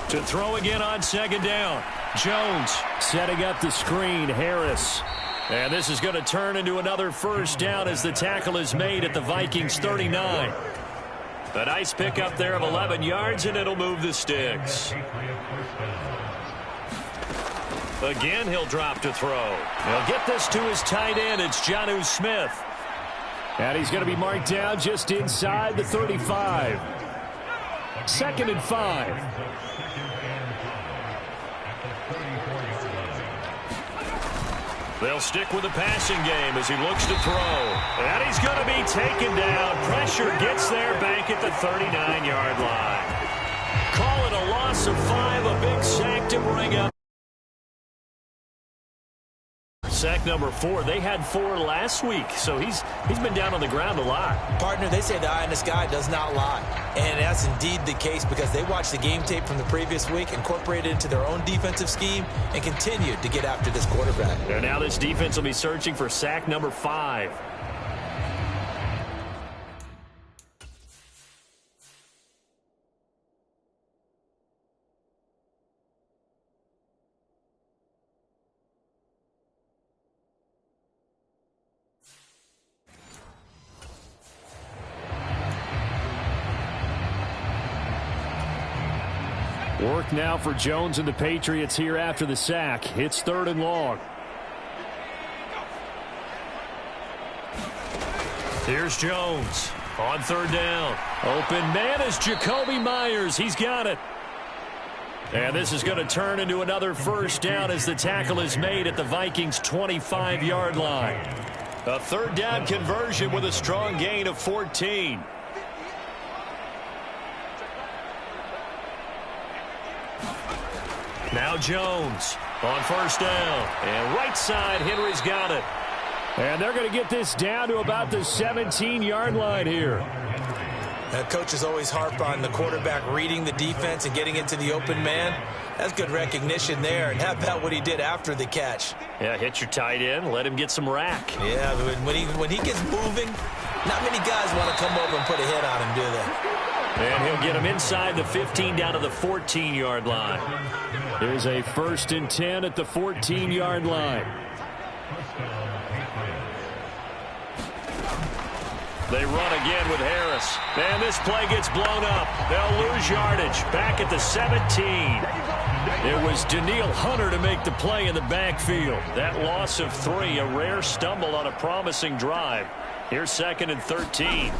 To throw again on 2nd down. Jones setting up the screen. Harris. And this is going to turn into another 1st down as the tackle is made at the Vikings 39. A nice pickup there of 11 yards, and it'll move the sticks. Again, he'll drop to throw. He'll get this to his tight end. It's Jonnu Smith. And he's going to be marked down just inside the 35. 2nd and 5. They'll stick with the passing game as he looks to throw. And he's going to be taken down. Pressure gets there back at the 39-yard line. Call it a loss of 5, a big sack to bring up. Sack number 4. They had 4 last week, so he's been down on the ground a lot. Partner, they say the eye in the sky does not lie. And that's indeed the case because they watched the game tape from the previous week, incorporated it into their own defensive scheme, and continued to get after this quarterback. And now this defense will be searching for sack number 5. Work now for Jones and the Patriots here after the sack. It's 3rd and long. Here's Jones on 3rd down. Open man is Jacoby Myers. He's got it. And this is going to turn into another 1st down as the tackle is made at the Vikings 25-yard line. A 3rd down conversion with a strong gain of 14. Now Jones on 1st down. And right side, Henry's got it. And they're going to get this down to about the 17-yard line here. Coaches always harp on the quarterback reading the defense and getting into the open man. That's good recognition there. And how about what he did after the catch? Yeah, hit your tight end. Let him get some rack. Yeah, when he gets moving, not many guys want to come over and put a hit on him, do they? And he'll get him inside the 15 down to the 14-yard line. There's a 1st and 10 at the 14-yard line. They run again with Harris. And this play gets blown up. They'll lose yardage. Back at the 17. It was Danielle Hunter to make the play in the backfield. That loss of 3, a rare stumble on a promising drive. Here's 2nd and 13.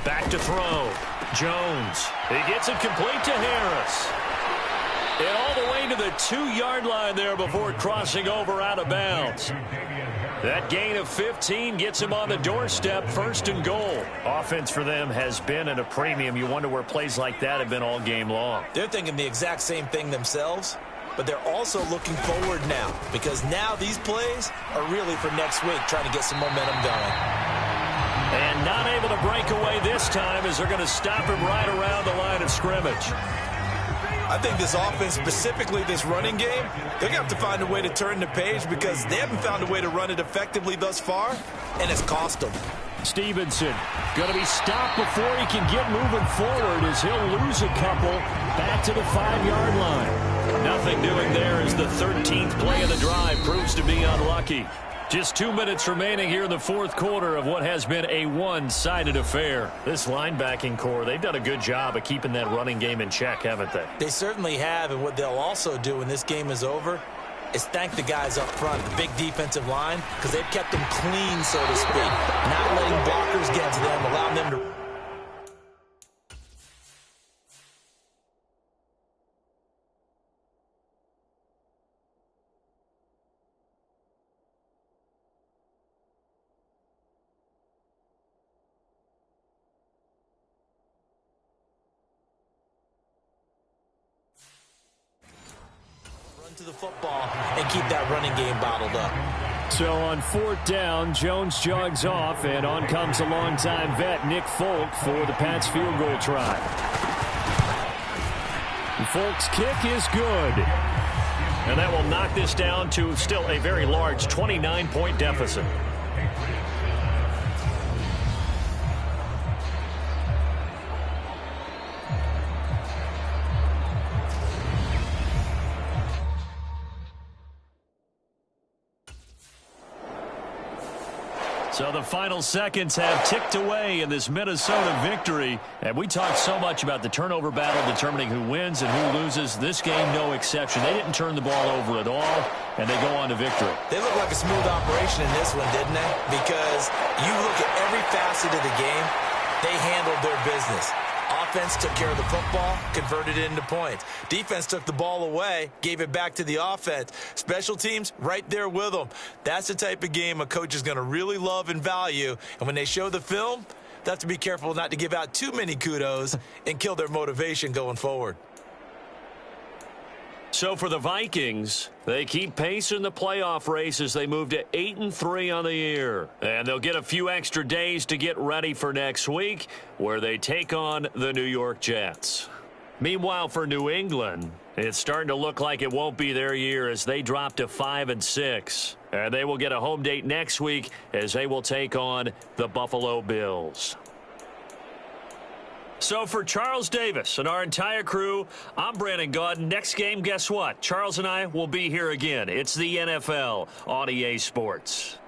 Back to throw. Jones. He gets it complete to Harris. And all the way to the 2-yard line there before crossing over out of bounds. That gain of 15 gets him on the doorstep, 1st and goal. Offense for them has been at a premium. You wonder where plays like that have been all game long. They're thinking the exact same thing themselves, but they're also looking forward now because now these plays are really for next week, trying to get some momentum going. And not able to break away this time as they're going to stop him right around the line of scrimmage. I think this offense, specifically this running game, they're going to have to find a way to turn the page because they haven't found a way to run it effectively thus far, and it's cost them. Stevenson going to be stopped before he can get moving forward as he'll lose a couple back to the 5-yard line. Nothing doing there as the 13th play of the drive proves to be unlucky. Just 2 minutes remaining here in the 4th quarter of what has been a one-sided affair. This linebacking core, they've done a good job of keeping that running game in check, haven't they? They certainly have, and what they'll also do when this game is over is thank the guys up front, the big defensive line, because they've kept them clean, so to speak, not letting blockers get to them, allowing them to... to the football and keep that running game bottled up. So on 4th down, Jones jogs off, and on comes a longtime vet, Nick Fucc, for the Pats field goal try. Fulc's kick is good. And that will knock this down to still a very large 29-point deficit. So the final seconds have ticked away in this Minnesota victory. And we talked so much about the turnover battle determining who wins and who loses. This game, no exception. They didn't turn the ball over at all, and they go on to victory. They look like a smooth operation in this one, didn't they? Because you look at every facet of the game, they handled their business. Offense took care of the football, converted it into points. Defense took the ball away, gave it back to the offense. Special teams, right there with them. That's the type of game a coach is going to really love and value. And when they show the film, they have to be careful not to give out too many kudos and kill their motivation going forward. So for the Vikings, they keep pace in the playoff race as they move to 8-3 on the year. And they'll get a few extra days to get ready for next week, where they take on the New York Jets. Meanwhile, for New England, it's starting to look like it won't be their year as they drop to 5-6. And they will get a home date next week as they will take on the Buffalo Bills. So for Charles Davis and our entire crew, I'm Brandon Gaudin. Next game, guess what? Charles and I will be here again. It's the NFL on EA Sports.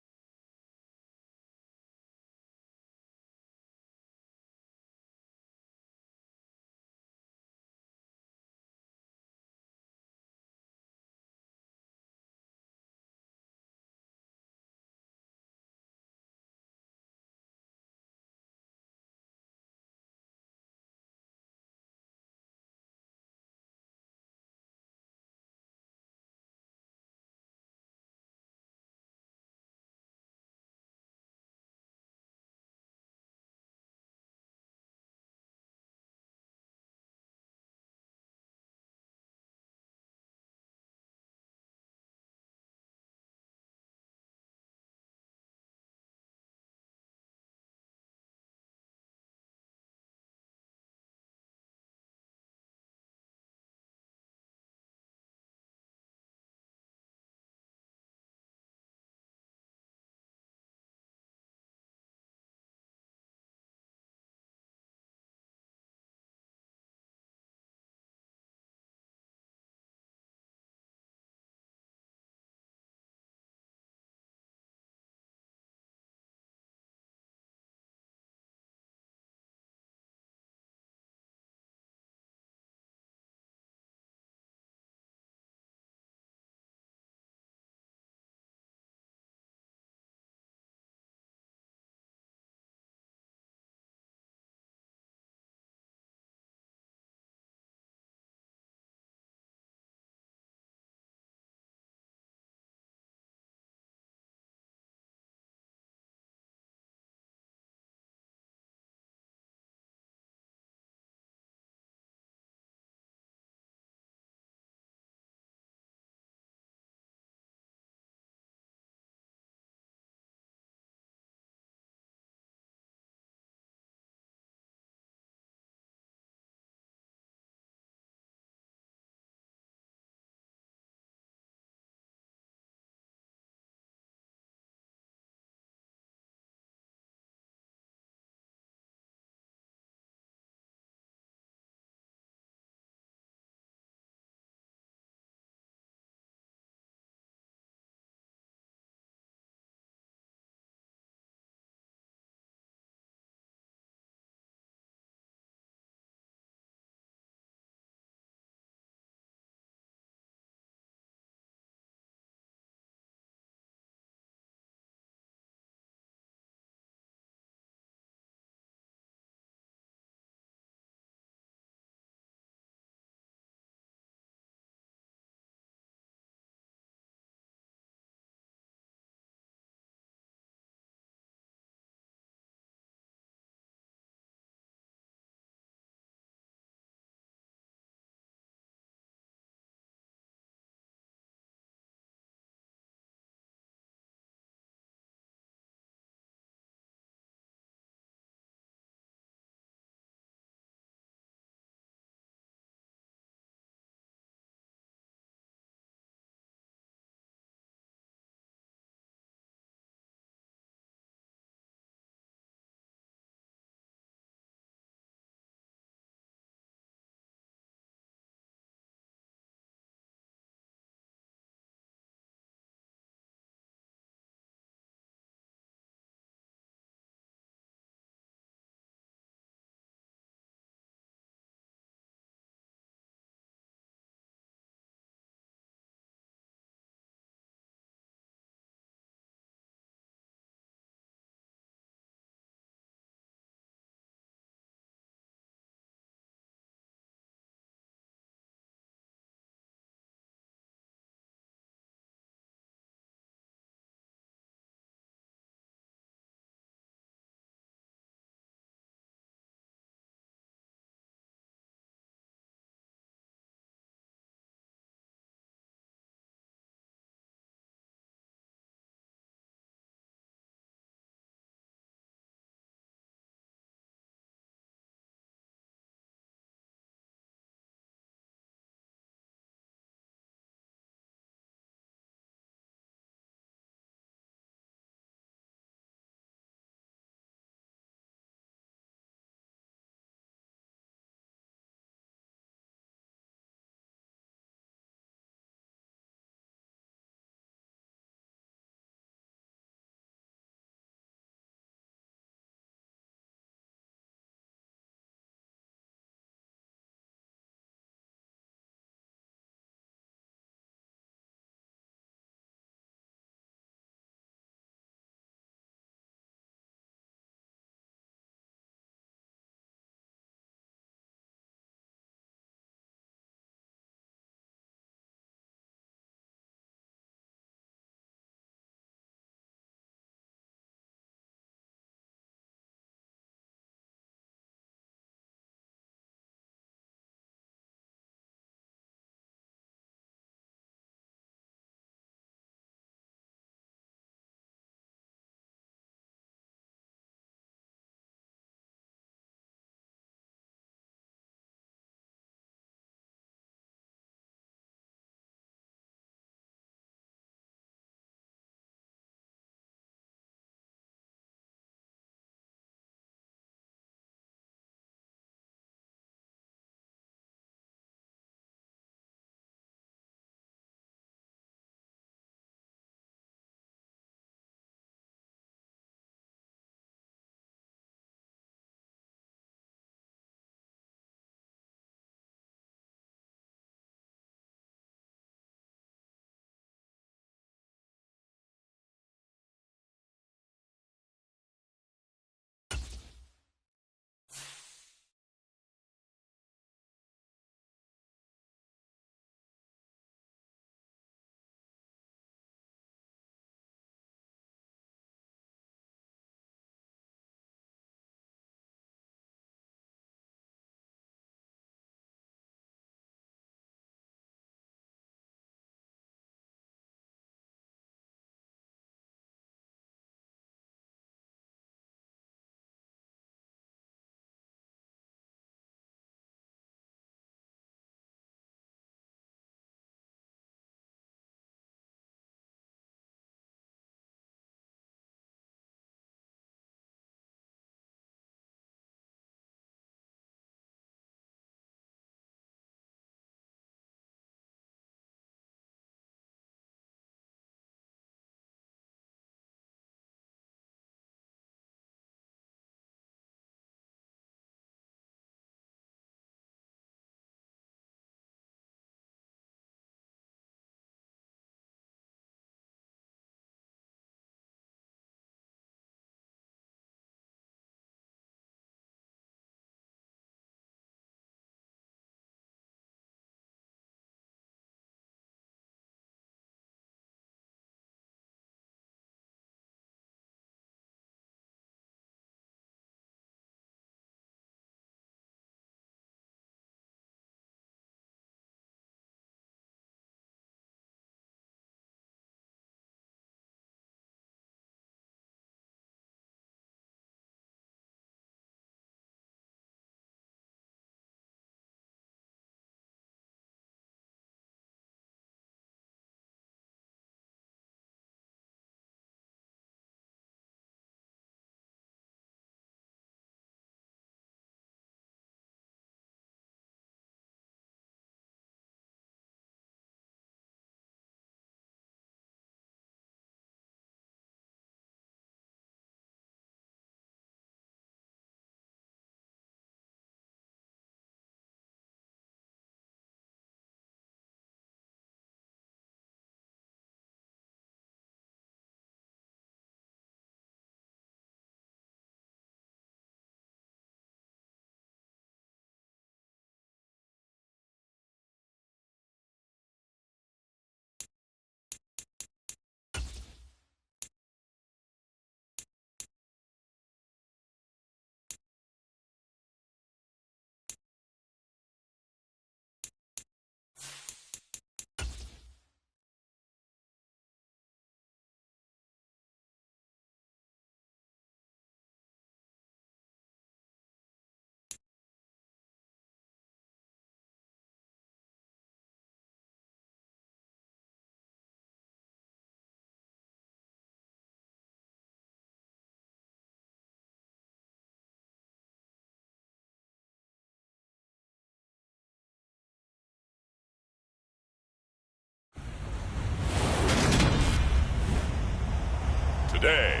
Today,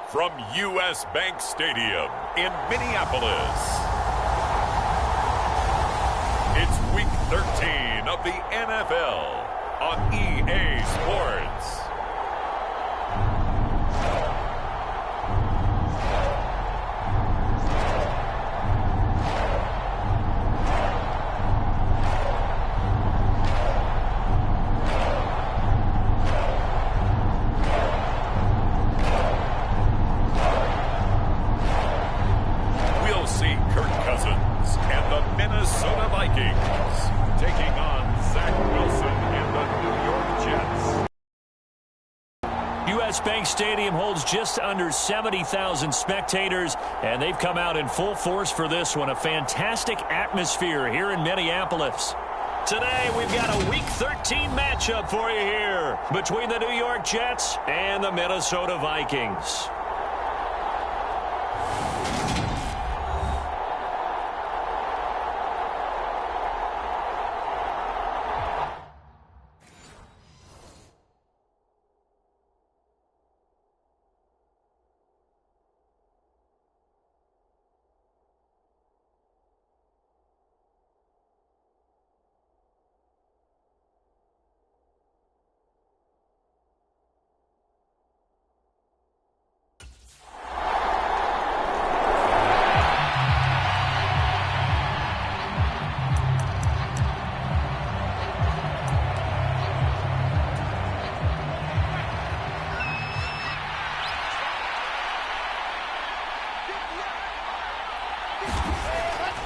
from U.S. Bank Stadium in Minneapolis, it's Week 13 of the NFL on EA Sports. U.S. Bank Stadium holds just under 70,000 spectators, and they've come out in full force for this one. A fantastic atmosphere here in Minneapolis. Today, we've got a Week 13 matchup for you here between the New York Jets and the Minnesota Vikings.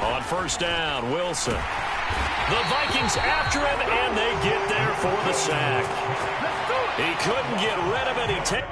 On first down, Wilson. The Vikings after him, and they get there for the sack. He couldn't get rid of it. He takes.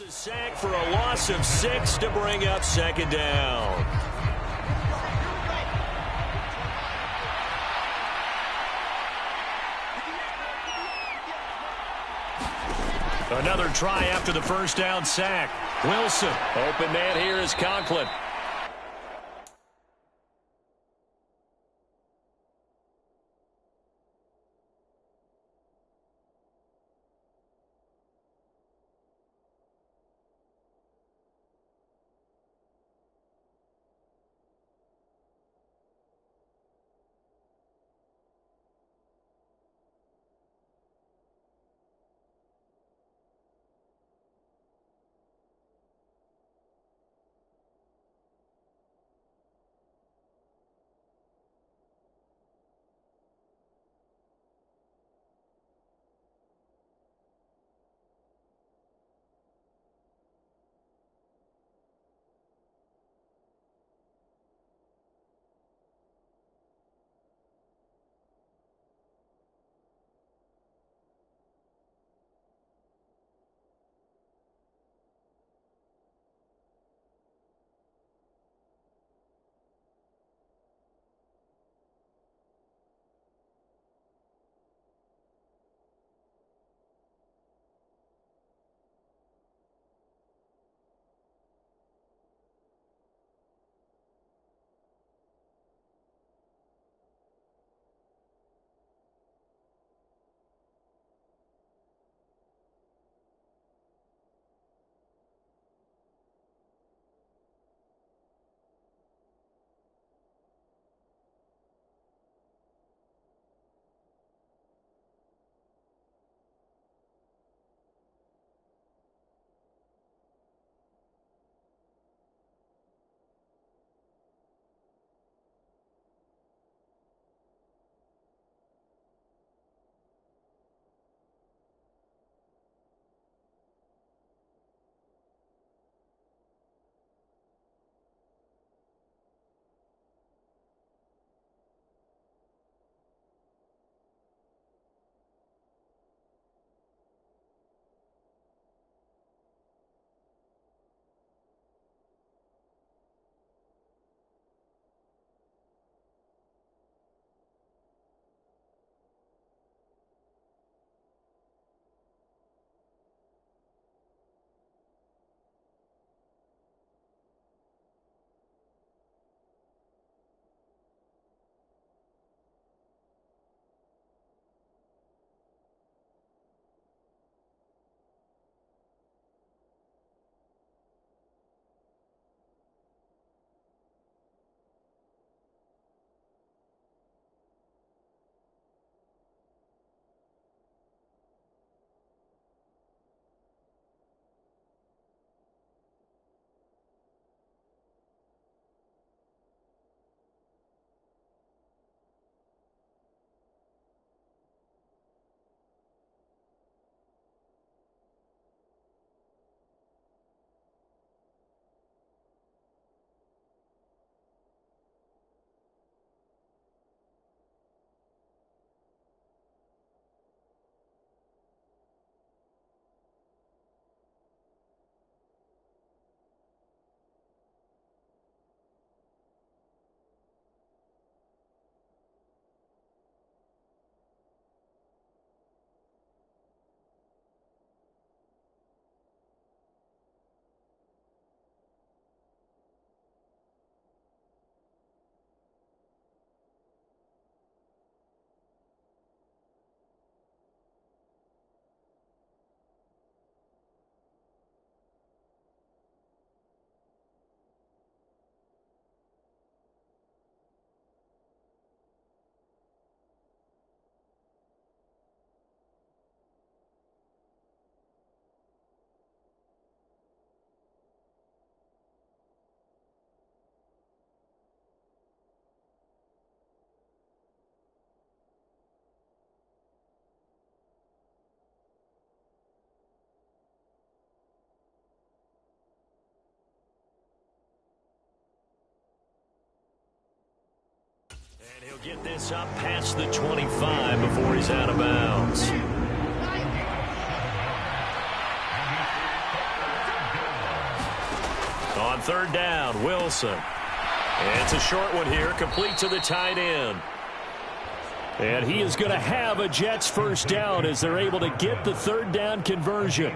A sack for a loss of 6 to bring up second down. Another try after the first down sack. Wilson. Open man here is Conklin. Get this up past the 25 before he's out of bounds. On third down, Wilson. It's a short one here, complete to the tight end. And he is going to have a Jets first down as they're able to get the third down conversion.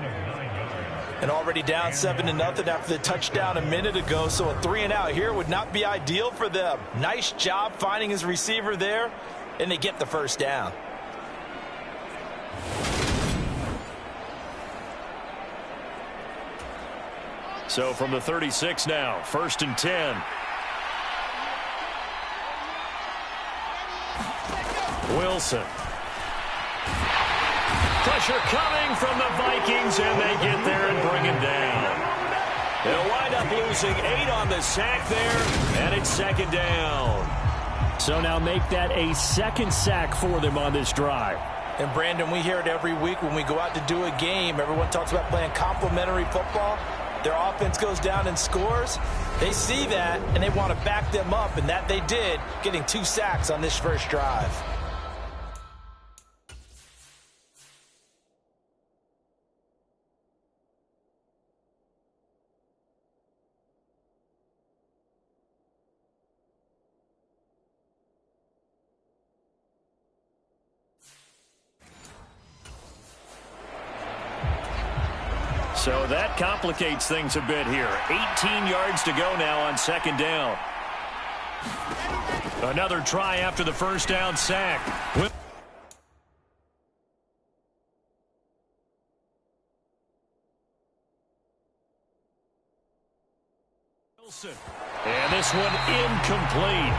And already down 7-0 after the touchdown a minute ago, so a 3-and-out here would not be ideal for them. Nice job finding his receiver there, and they get the first down. So from the 36 now, 1st and 10. Wilson. Pressure coming from the Vikings, and they get there and bring him down. They'll wind up losing 8 on the sack there, and it's 2nd down. So now make that a 2nd sack for them on this drive. And, Brandon, we hear it every week when we go out to do a game. Everyone talks about playing complementary football. Their offense goes down and scores. They see that, and they want to back them up, and that they did, getting 2 sacks on this first drive. So that complicates things a bit here. 18 yards to go now on 2nd down. Another try after the first down sack. Wilson. And this one incomplete.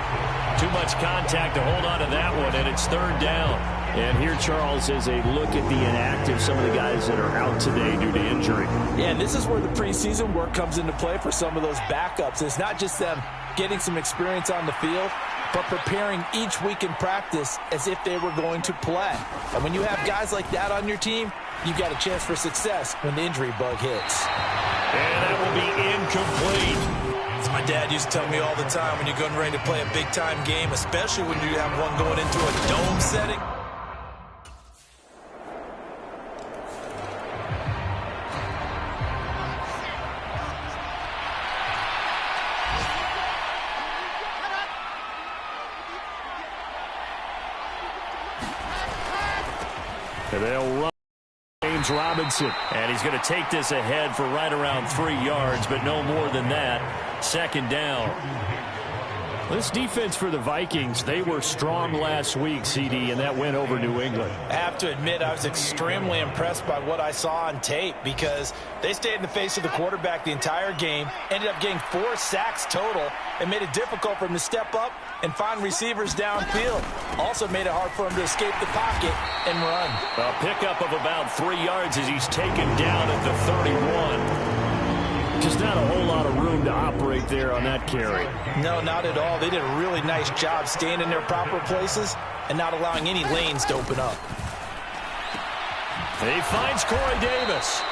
Too much contact to hold on to that one, and it's 3rd down. And here, Charles, is a look at the inactive, some of the guys that are out today due to injury. Yeah, and this is where the preseason work comes into play for some of those backups. It's not just them getting some experience on the field, but preparing each week in practice as if they were going to play. And when you have guys like that on your team, you've got a chance for success when the injury bug hits. And that will be incomplete. As my dad used to tell me all the time, when you're getting ready to play a big-time game, especially when you have one going into a dome setting, they'll run James Robinson. And he's going to take this ahead for right around 3 yards, but no more than that. 2nd down. This defense for the Vikings, they were strong last week, CD, and that went over New England. I have to admit, I was extremely impressed by what I saw on tape because they stayed in the face of the quarterback the entire game, ended up getting 4 sacks total, and made it difficult for him to step up and find receivers downfield. Also made it hard for him to escape the pocket and run. A pickup of about 3 yards as he's taken down at the 31. Just not a whole lot of room to operate there on that carry. No, not at all. They did a really nice job staying in their proper places and not allowing any lanes to open up. He finds Corey Davis.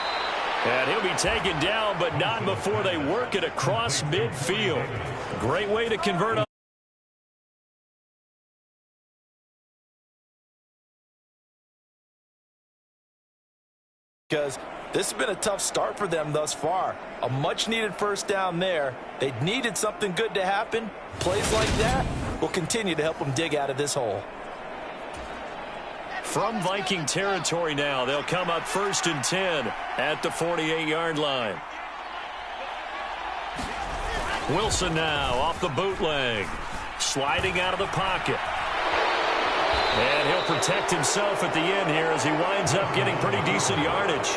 And he'll be taken down, but not before they work it across midfield. Great way to convert on. Because this has been a tough start for them thus far. A much-needed first down there. They needed something good to happen. Plays like that will continue to help them dig out of this hole. From Viking territory now, they'll come up 1st and 10 at the 48-yard line. Wilson now off the bootleg. Sliding out of the pocket. And he'll protect himself at the end here as he winds up getting pretty decent yardage.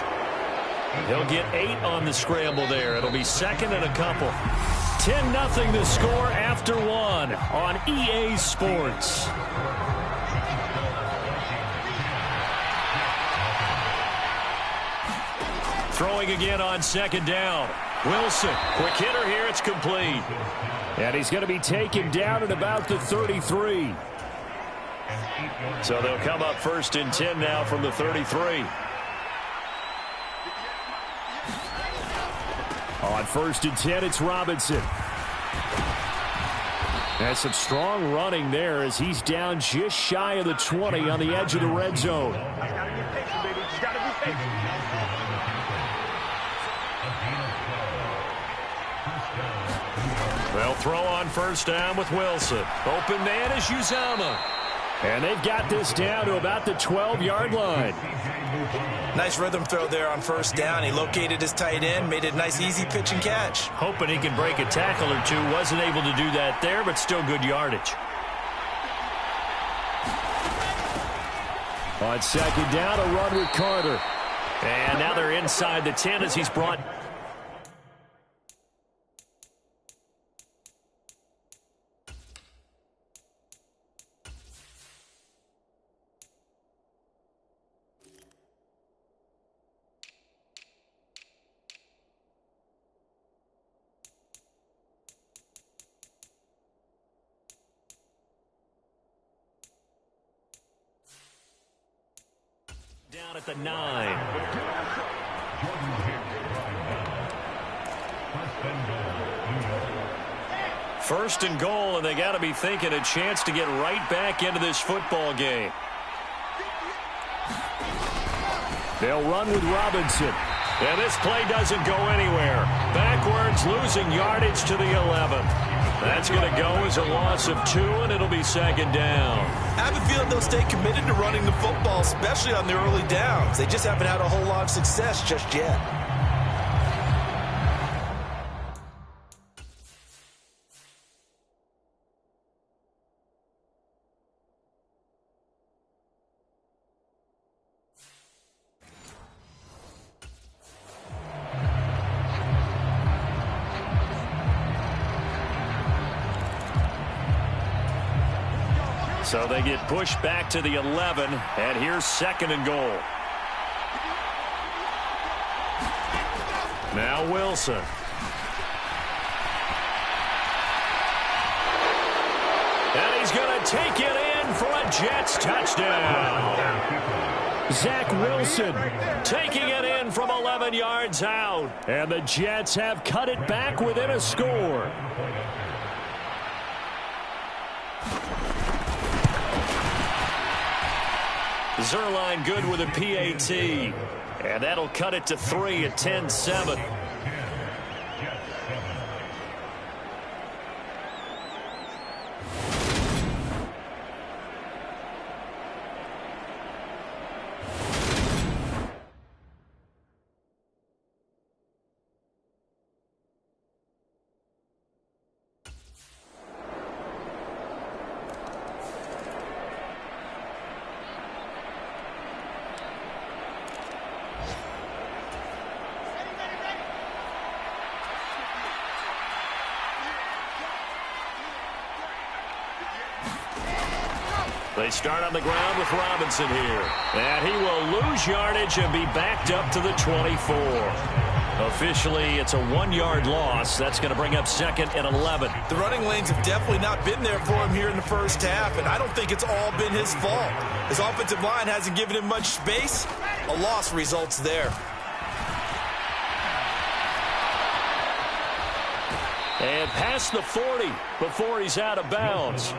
He'll get 8 on the scramble there. It'll be 2nd and a couple. 10-0 the score after 1 on EA Sports. Throwing again on 2nd down. Wilson, quick hitter here, it's complete. And he's going to be taken down at about the 33. So they'll come up 1st and 10 now from the 33. On 1st and 10, it's Robinson. That's some strong running there as he's down just shy of the 20 on the edge of the red zone. They'll throw on first down with Wilson. Open man is Uzomah. And they've got this down to about the 12-yard line. Nice rhythm throw there on first down. He located his tight end, made it a nice easy pitch and catch. Hoping he can break a tackle or two. Wasn't able to do that there, but still good yardage. On second down, a run with Carter. And now they're inside the 10 as he's brought. Down at the 9. First and goal, and they got to be thinking a chance to get right back into this football game. They'll run with Robinson. And this play doesn't go anywhere. Backwards, losing yardage to the 11. That's going to go as a loss of 2, and it'll be second down. I have a feeling they'll stay committed to running the football, especially on the early downs. They just haven't had a whole lot of success just yet. So they get pushed back to the 11, and here's second and goal. Now Wilson. And he's going to take it in for a Jets touchdown. Zach Wilson taking it in from 11 yards out. And the Jets have cut it back within a score. Zerline good with a PAT. And that'll cut it to 3 at 10-7. They start on the ground with Robinson here. And he will lose yardage and be backed up to the 24. Officially, it's a 1-yard loss. That's going to bring up second and 11. The running lanes have definitely not been there for him here in the first half, and I don't think it's all been his fault. His offensive line hasn't given him much space. A loss results there. And past the 40 before he's out of bounds.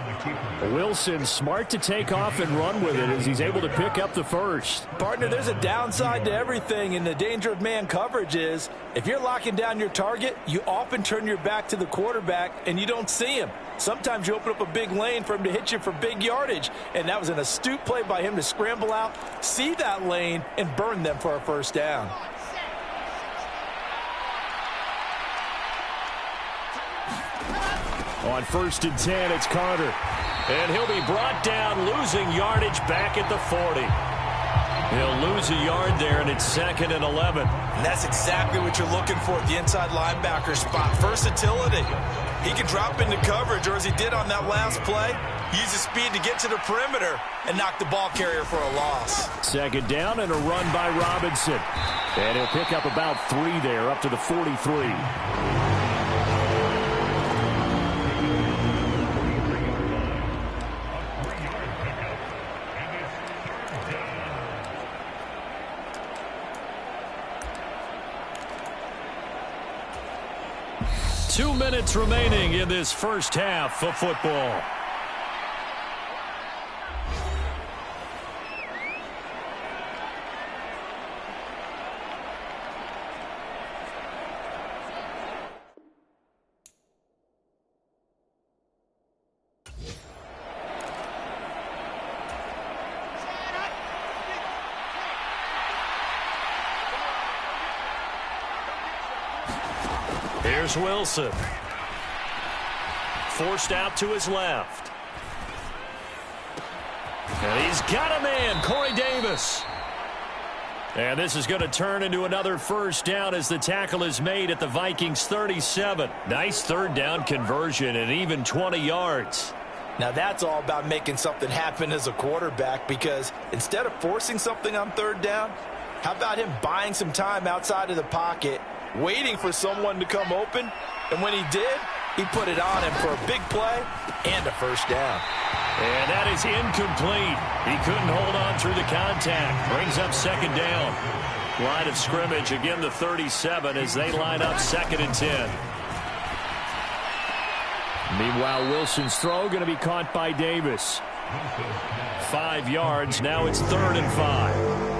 Wilson smart to take off and run with it as he's able to pick up the first. Partner, there's a downside to everything, and the danger of man coverage is if you're locking down your target, you often turn your back to the quarterback and you don't see him. Sometimes you open up a big lane for him to hit you for big yardage, and that was an astute play by him to scramble out, see that lane, and burn them for a first down. On first and 10, it's Carter. And he'll be brought down, losing yardage back at the 40. He'll lose a yard there, and it's second and 11. And that's exactly what you're looking for at the inside linebacker spot. Versatility. He can drop into coverage, or as he did on that last play, use his speed to get to the perimeter and knock the ball carrier for a loss. Second down and a run by Robinson. And he'll pick up about 3 there, up to the 43. 2 minutes remaining in this first half of football. Here's Wilson. Forced out to his left. And he's got a man, Corey Davis. And this is going to turn into another first down as the tackle is made at the Vikings 37. Nice third down conversion and even 20 yards. Now that's all about making something happen as a quarterback, because instead of forcing something on third down, how about him buying some time outside of the pocket, waiting for someone to come open, and when he did, he put it on him for a big play and a first down. And that is incomplete. He couldn't hold on through the contact. Brings up second down. Line of scrimmage, again the 37 as they line up 2nd and 10. Meanwhile, Wilson's throw going to be caught by Davis. 5 yards. Now it's 3rd and 5.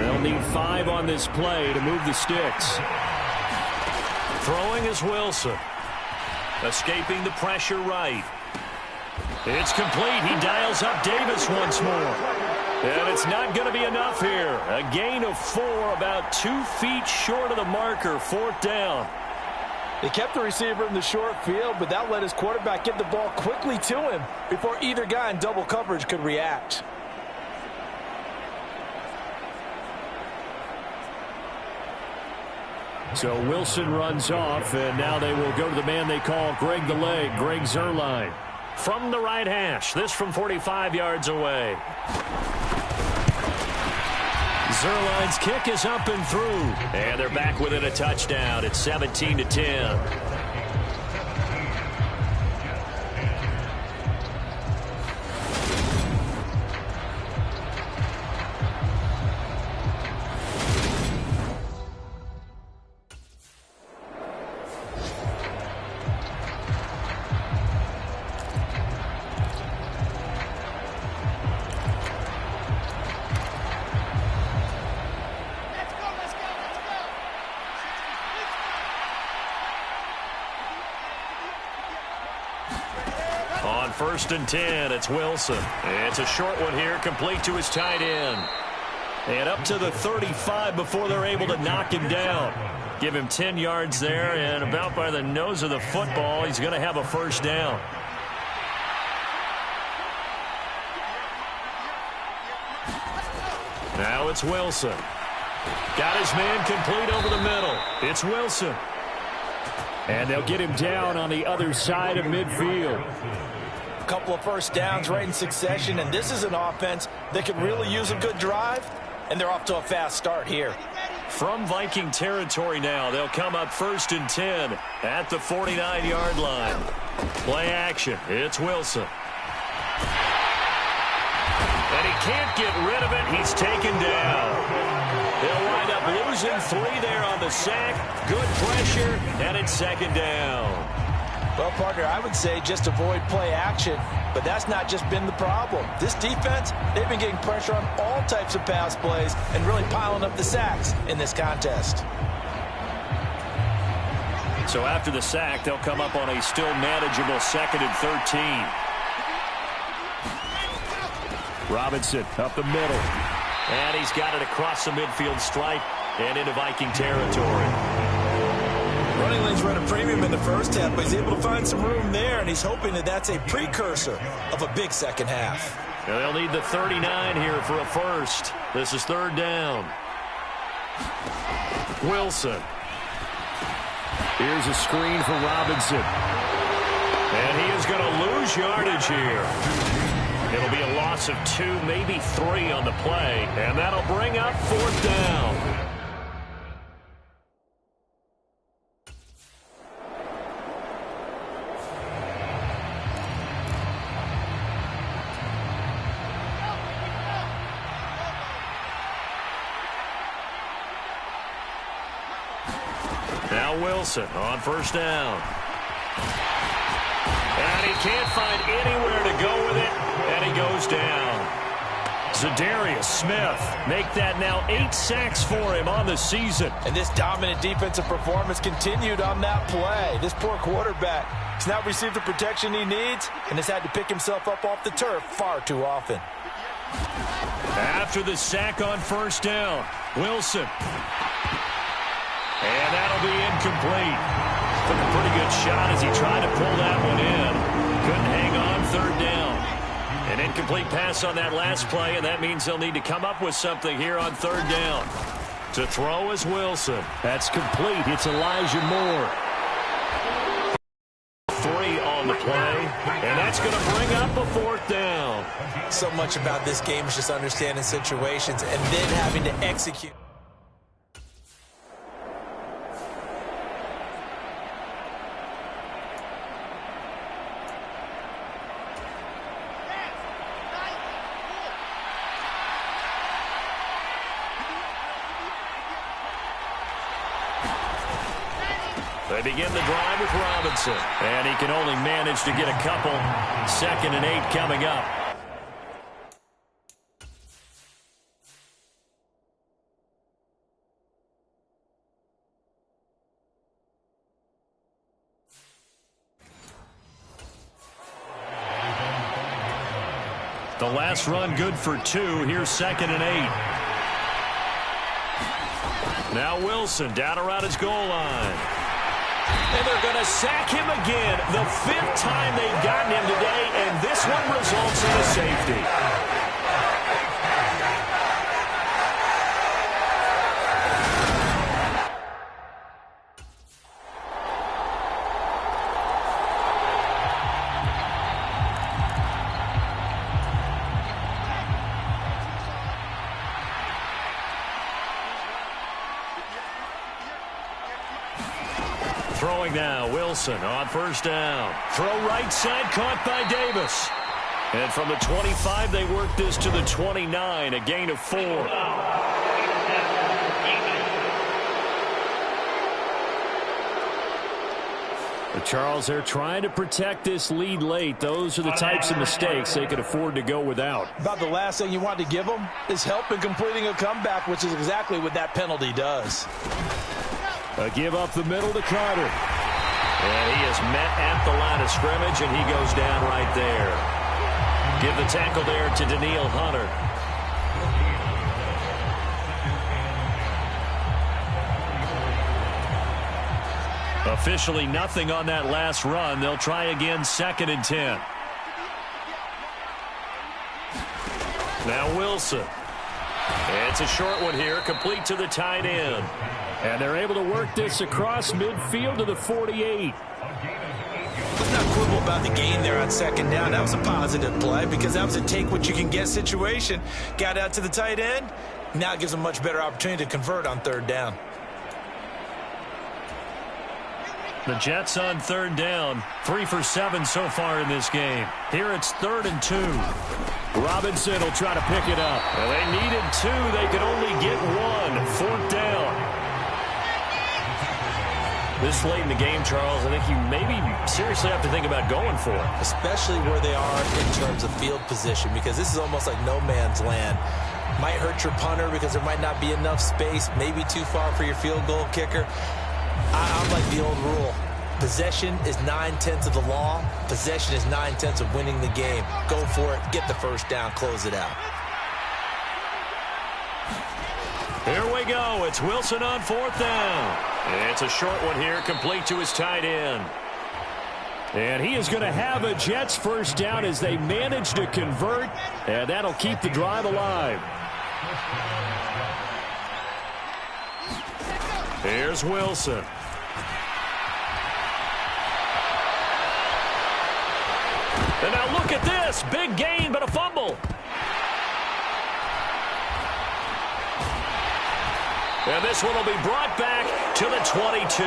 They'll need 5 on this play to move the sticks. Throwing is Wilson. Escaping the pressure right. It's complete. He dials up Davis once more. And it's not going to be enough here. A gain of 4, about 2 feet short of the marker. 4th down. They kept the receiver in the short field, but that let his quarterback get the ball quickly to him before either guy in double coverage could react. So Wilson runs off, and now they will go to the man they call Greg the Leg, Greg Zuerlein. From the right hash, this from 45 yards away. Zuerlein's kick is up and through. And they're back within a touchdown. It's 17-10. On 1st and 10, it's Wilson. It's a short one here, complete to his tight end. And up to the 35 before they're able to knock him down. Give him 10 yards there, and about by the nose of the football, he's going to have a first down. Now it's Wilson. Got his man complete over the middle. It's Wilson. And they'll get him down on the other side of midfield. A couple of first downs right in succession, and this is an offense that could really use a good drive, and they're off to a fast start here. From Viking territory now, they'll come up 1st and 10 at the 49-yard line. Play action. It's Wilson. And he can't get rid of it. He's taken down. They'll wind up losing 3 there on the sack. Good pressure, and it's 2nd down. Well, partner, I would say just avoid play action, but that's not just been the problem. This defense, they've been getting pressure on all types of pass plays and really piling up the sacks in this contest. So after the sack, they'll come up on a still manageable 2nd and 13. Robinson up the middle. And he's got it across the midfield stripe and into Viking territory. Running lanes run a premium in the first half, but he's able to find some room there, and he's hoping that that's a precursor of a big second half. Now they'll need the 39 here for a first. This is 3rd down. Wilson. Here's a screen for Robinson. And he is going to lose yardage here. It'll be a loss of 2, maybe 3 on the play, and that'll bring up 4th down. Now Wilson on first down. And he can't find anywhere to go with it, and he goes down. Zadarius Smith make that now 8 sacks for him on the season. And this dominant defensive performance continued on that play. This poor quarterback has now received the protection he needs and has had to pick himself up off the turf far too often. After the sack on first down, Wilson. And that'll be incomplete. Took a pretty good shot as he tried to pull that one in. Couldn't hang on third down. An incomplete pass on that last play, and that means they'll need to come up with something here on third down. To throw is Wilson. That's complete. It's Elijah Moore. 3 on the play, and that's going to bring up a fourth down. So much about this game is just understanding situations and then having to execute. They begin the drive with Robinson. And he can only manage to get a couple. 2nd and 8 coming up. The last run good for 2. Here's 2nd and 8. Now Wilson down around his goal line. And they're going to sack him again. The 5th time they've gotten him today, and this one results in a safety. Throwing now, Wilson on first down. Throw right side, caught by Davis. And from the 25, they work this to the 29, a gain of 4. But Charles, they're trying to protect this lead late. Those are the types of mistakes they could afford to go without. About the last thing you want to give them is help in completing a comeback, which is exactly what that penalty does. A give up the middle to Carter. And he is met at the line of scrimmage, and he goes down right there. Give the tackle there to Daniil Hunter. Officially nothing on that last run. They'll try again, 2nd and 10. Now Wilson. It's a short one here, complete to the tight end. And they're able to work this across midfield to the 48. Let's not quibble about the gain there on 2nd down. That was a positive play because that was a take-what-you-can-get situation. Got out to the tight end. Now it gives them a much better opportunity to convert on 3rd down. The Jets on 3rd down, 3 for 7 so far in this game. Here it's 3rd and 2. Robinson will try to pick it up. Well, they needed 2. They could only get 1. 4th down. This late in the game, Charles, I think you maybe seriously have to think about going for it. Especially where they are in terms of field position, because this is almost like no man's land. Might hurt your punter because there might not be enough space, maybe too far for your field goal kicker. I'm like the old rule. Possession is 9/10 of the law. Possession is 9/10 of winning the game. Go for it. Get the first down. Close it out. Here we go. It's Wilson on 4th down. It's a short one here, complete to his tight end. And he is going to have a Jets first down as they manage to convert, and that'll keep the drive alive. Here's Wilson. And now look at this. Big gain, but a fumble. And this one will be brought back to the 22.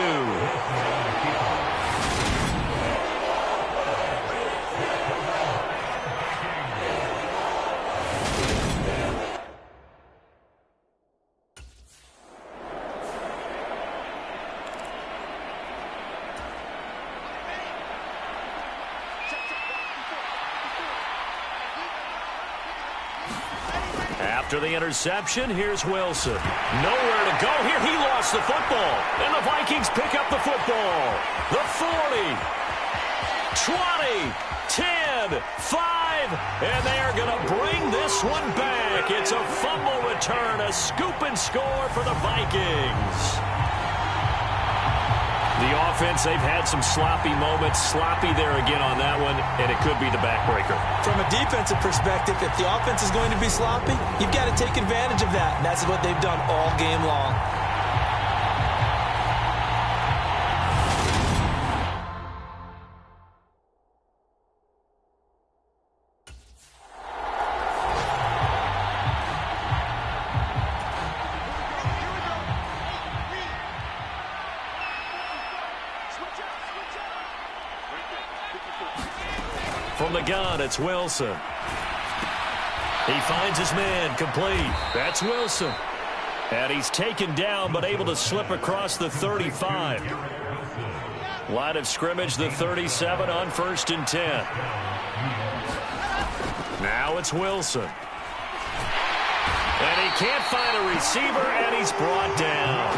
After the interception, here's Wilson. Nowhere to go here. He lost the football. And the Vikings pick up the football. The 40, 20, 10, 5, and they are going to bring this one back. It's a fumble return, a scoop and score for the Vikings. The offense, they've had some sloppy moments. Sloppy there again on that one, and it could be the backbreaker. From a defensive perspective, if the offense is going to be sloppy, you've got to take advantage of that, and that's what they've done all game long. From the gun, it's Wilson. He finds his man complete. That's Wilson. And he's taken down but able to slip across the 35. Line of scrimmage, the 37 on 1st and 10. Now it's Wilson. And he can't find a receiver, and he's brought down.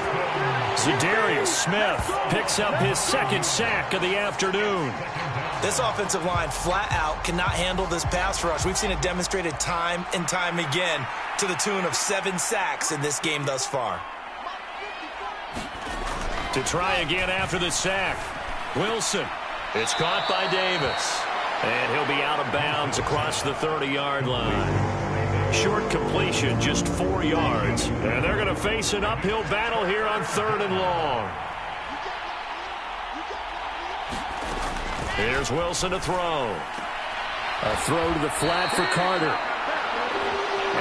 Zadarius Smith picks up his second sack of the afternoon. This offensive line flat out cannot handle this pass rush. We've seen it demonstrated time and time again to the tune of 7 sacks in this game thus far. To try again after the sack. Wilson. It's caught by Davis. And he'll be out of bounds across the 30-yard line. Short completion, just 4 yards. And they're going to face an uphill battle here on 3rd and long. Here's Wilson to throw. A throw to the flat for Carter.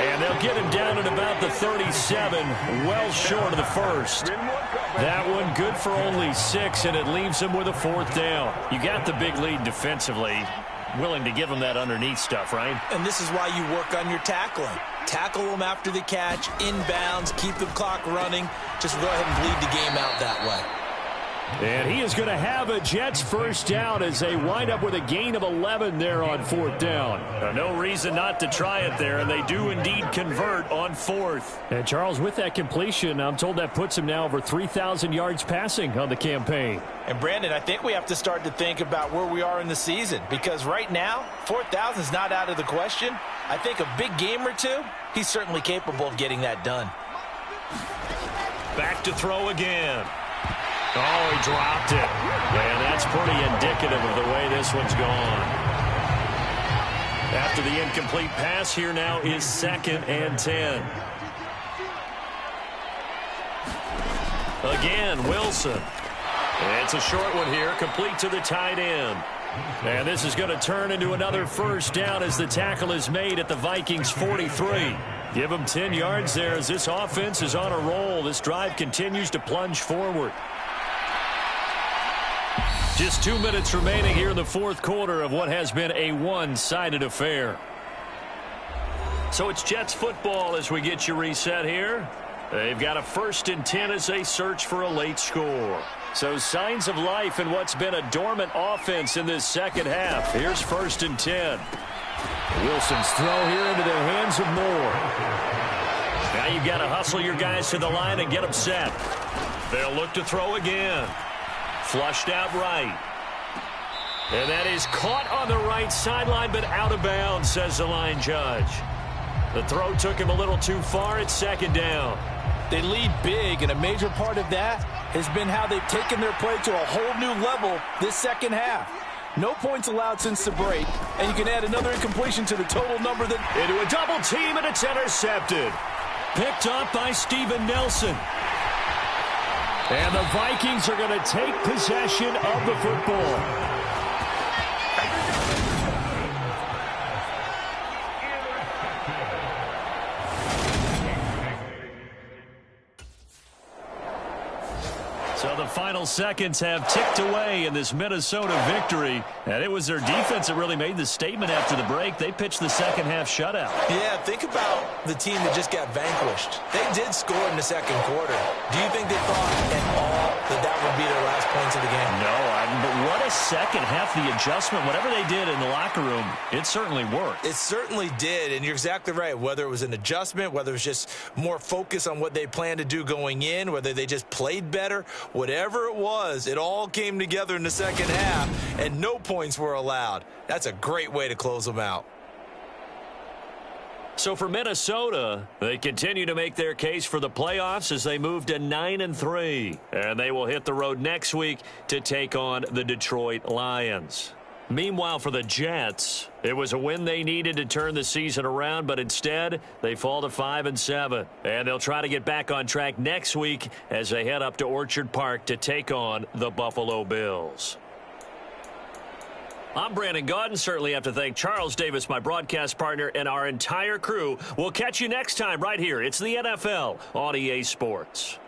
And they'll get him down at about the 37, well short of the first. That one good for only 6, and it leaves him with a 4th down. You got the big lead defensively. Willing to give him that underneath stuff, right? And this is why you work on your tackling. Tackle them after the catch, inbounds, keep the clock running. Just go ahead and bleed the game out that way. And he is going to have a Jets first down as they wind up with a gain of 11 there on 4th down. No reason not to try it there, and they do indeed convert on 4th. And Charles, with that completion, I'm told that puts him now over 3,000 yards passing on the campaign. And Brandon, I think we have to start to think about where we are in the season, because right now, 4,000 is not out of the question. I think a big game or two, he's certainly capable of getting that done. Back to throw again. Oh, he dropped it. And that's pretty indicative of the way this one's gone. After the incomplete pass, here now is 2nd and 10. Again, Wilson. It's a short one here, complete to the tight end. And this is going to turn into another first down as the tackle is made at the Vikings 43. Give them 10 yards there as this offense is on a roll. This drive continues to plunge forward. Just 2 minutes remaining here in the 4th quarter of what has been a one-sided affair. So it's Jets football as we get you reset here. They've got a 1st and 10 as they search for a late score. So signs of life in what's been a dormant offense in this second half. Here's 1st and 10. Wilson's throw here into the hands of Moore. Now you've got to hustle your guys to the line and get them set. They'll look to throw again. Flushed out right. And that is caught on the right sideline, but out of bounds, says the line judge. The throw took him a little too far. It's 2nd down. They lead big, and a major part of that has been how they've taken their play to a whole new level this second half. No points allowed since the break, and you can add another incompletion to the total number that... Into a double team, and it's intercepted. Picked up by Steven Nelson. And the Vikings are going to take possession of the football. So the final seconds have ticked away in this Minnesota victory. And it was their defense that really made the statement after the break. They pitched the second half shutout. Yeah, think about the team that just got vanquished. They did score in the second quarter. Do you think they thought at all that that would be their last points of the game? No, but what a this second half, the adjustment, whatever they did in the locker room, it certainly worked. It certainly did, and you're exactly right. Whether it was an adjustment, whether it was just more focus on what they planned to do going in, whether they just played better, whatever it was, it all came together in the second half, and no points were allowed. That's a great way to close them out. So for Minnesota, they continue to make their case for the playoffs as they move to 9-3. And they will hit the road next week to take on the Detroit Lions. Meanwhile, for the Jets, it was a win they needed to turn the season around, but instead they fall to 5-7. And they'll try to get back on track next week as they head up to Orchard Park to take on the Buffalo Bills. I'm Brandon Gaudin. Certainly have to thank Charles Davis, my broadcast partner, and our entire crew. We'll catch you next time right here. It's the NFL on EA Sports.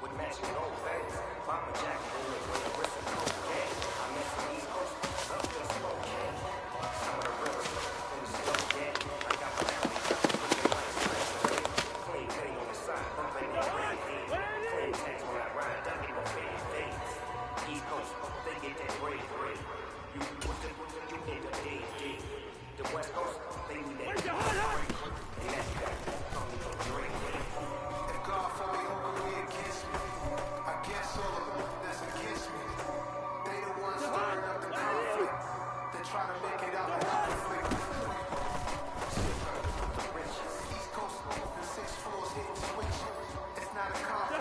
With matching gold veins, bomber jacket, with a wrist and cocaine. I met some East Coast, up to the smoke. Some of the realest The West Coast, they need that. If God for me, who can be against me? I guess all of them that's against me. They the ones stirring up the conflict. They try to make it out like conflict. East Coast, the 6 floors hitting switch. It's not a conflict.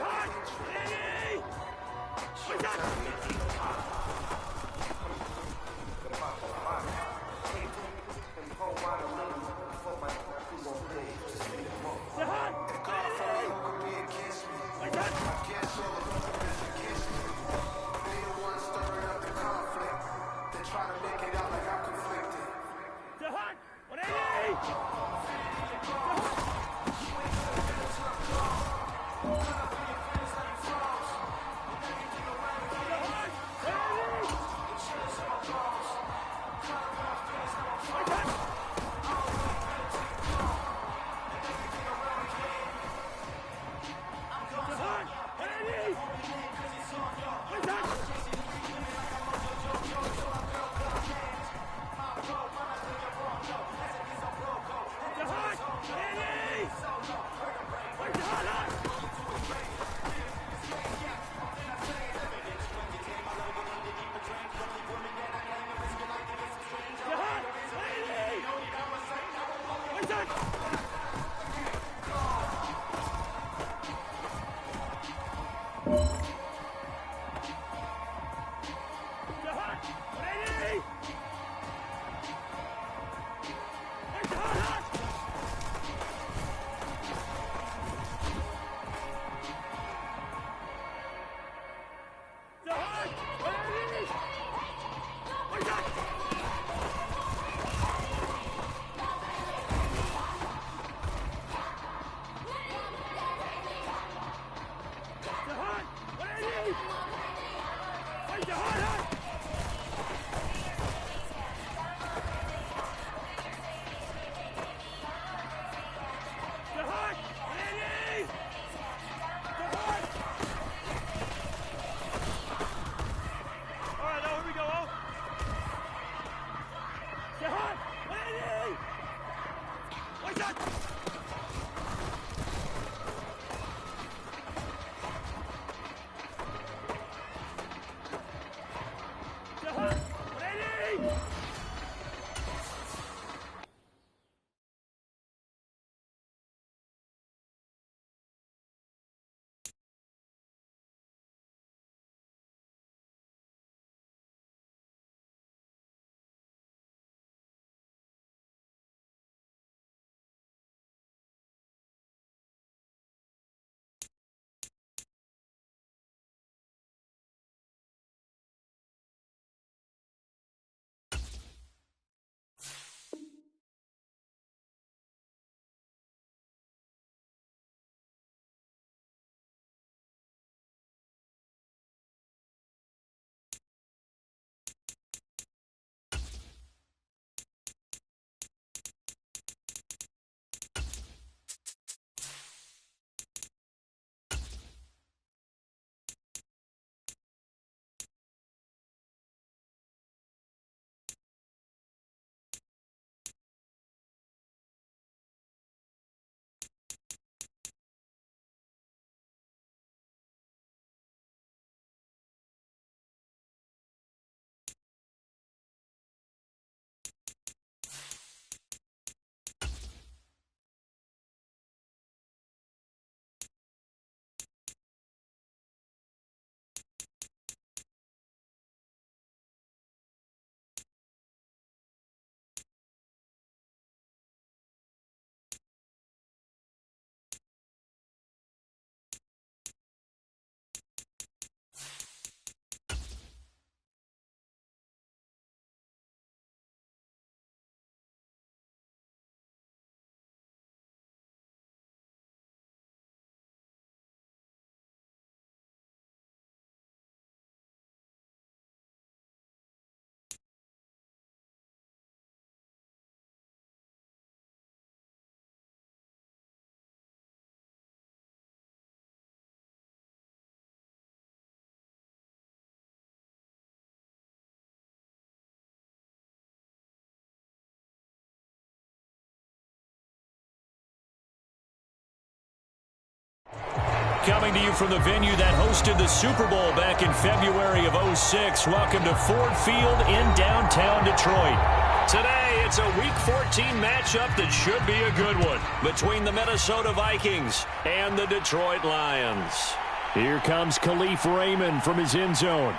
coming to you from the venue that hosted the Super Bowl back in February of '06. Welcome to Ford Field in downtown Detroit. Today, it's a Week 14 matchup that should be a good one between the Minnesota Vikings and the Detroit Lions. Here comes Khalif Raymond from his end zone.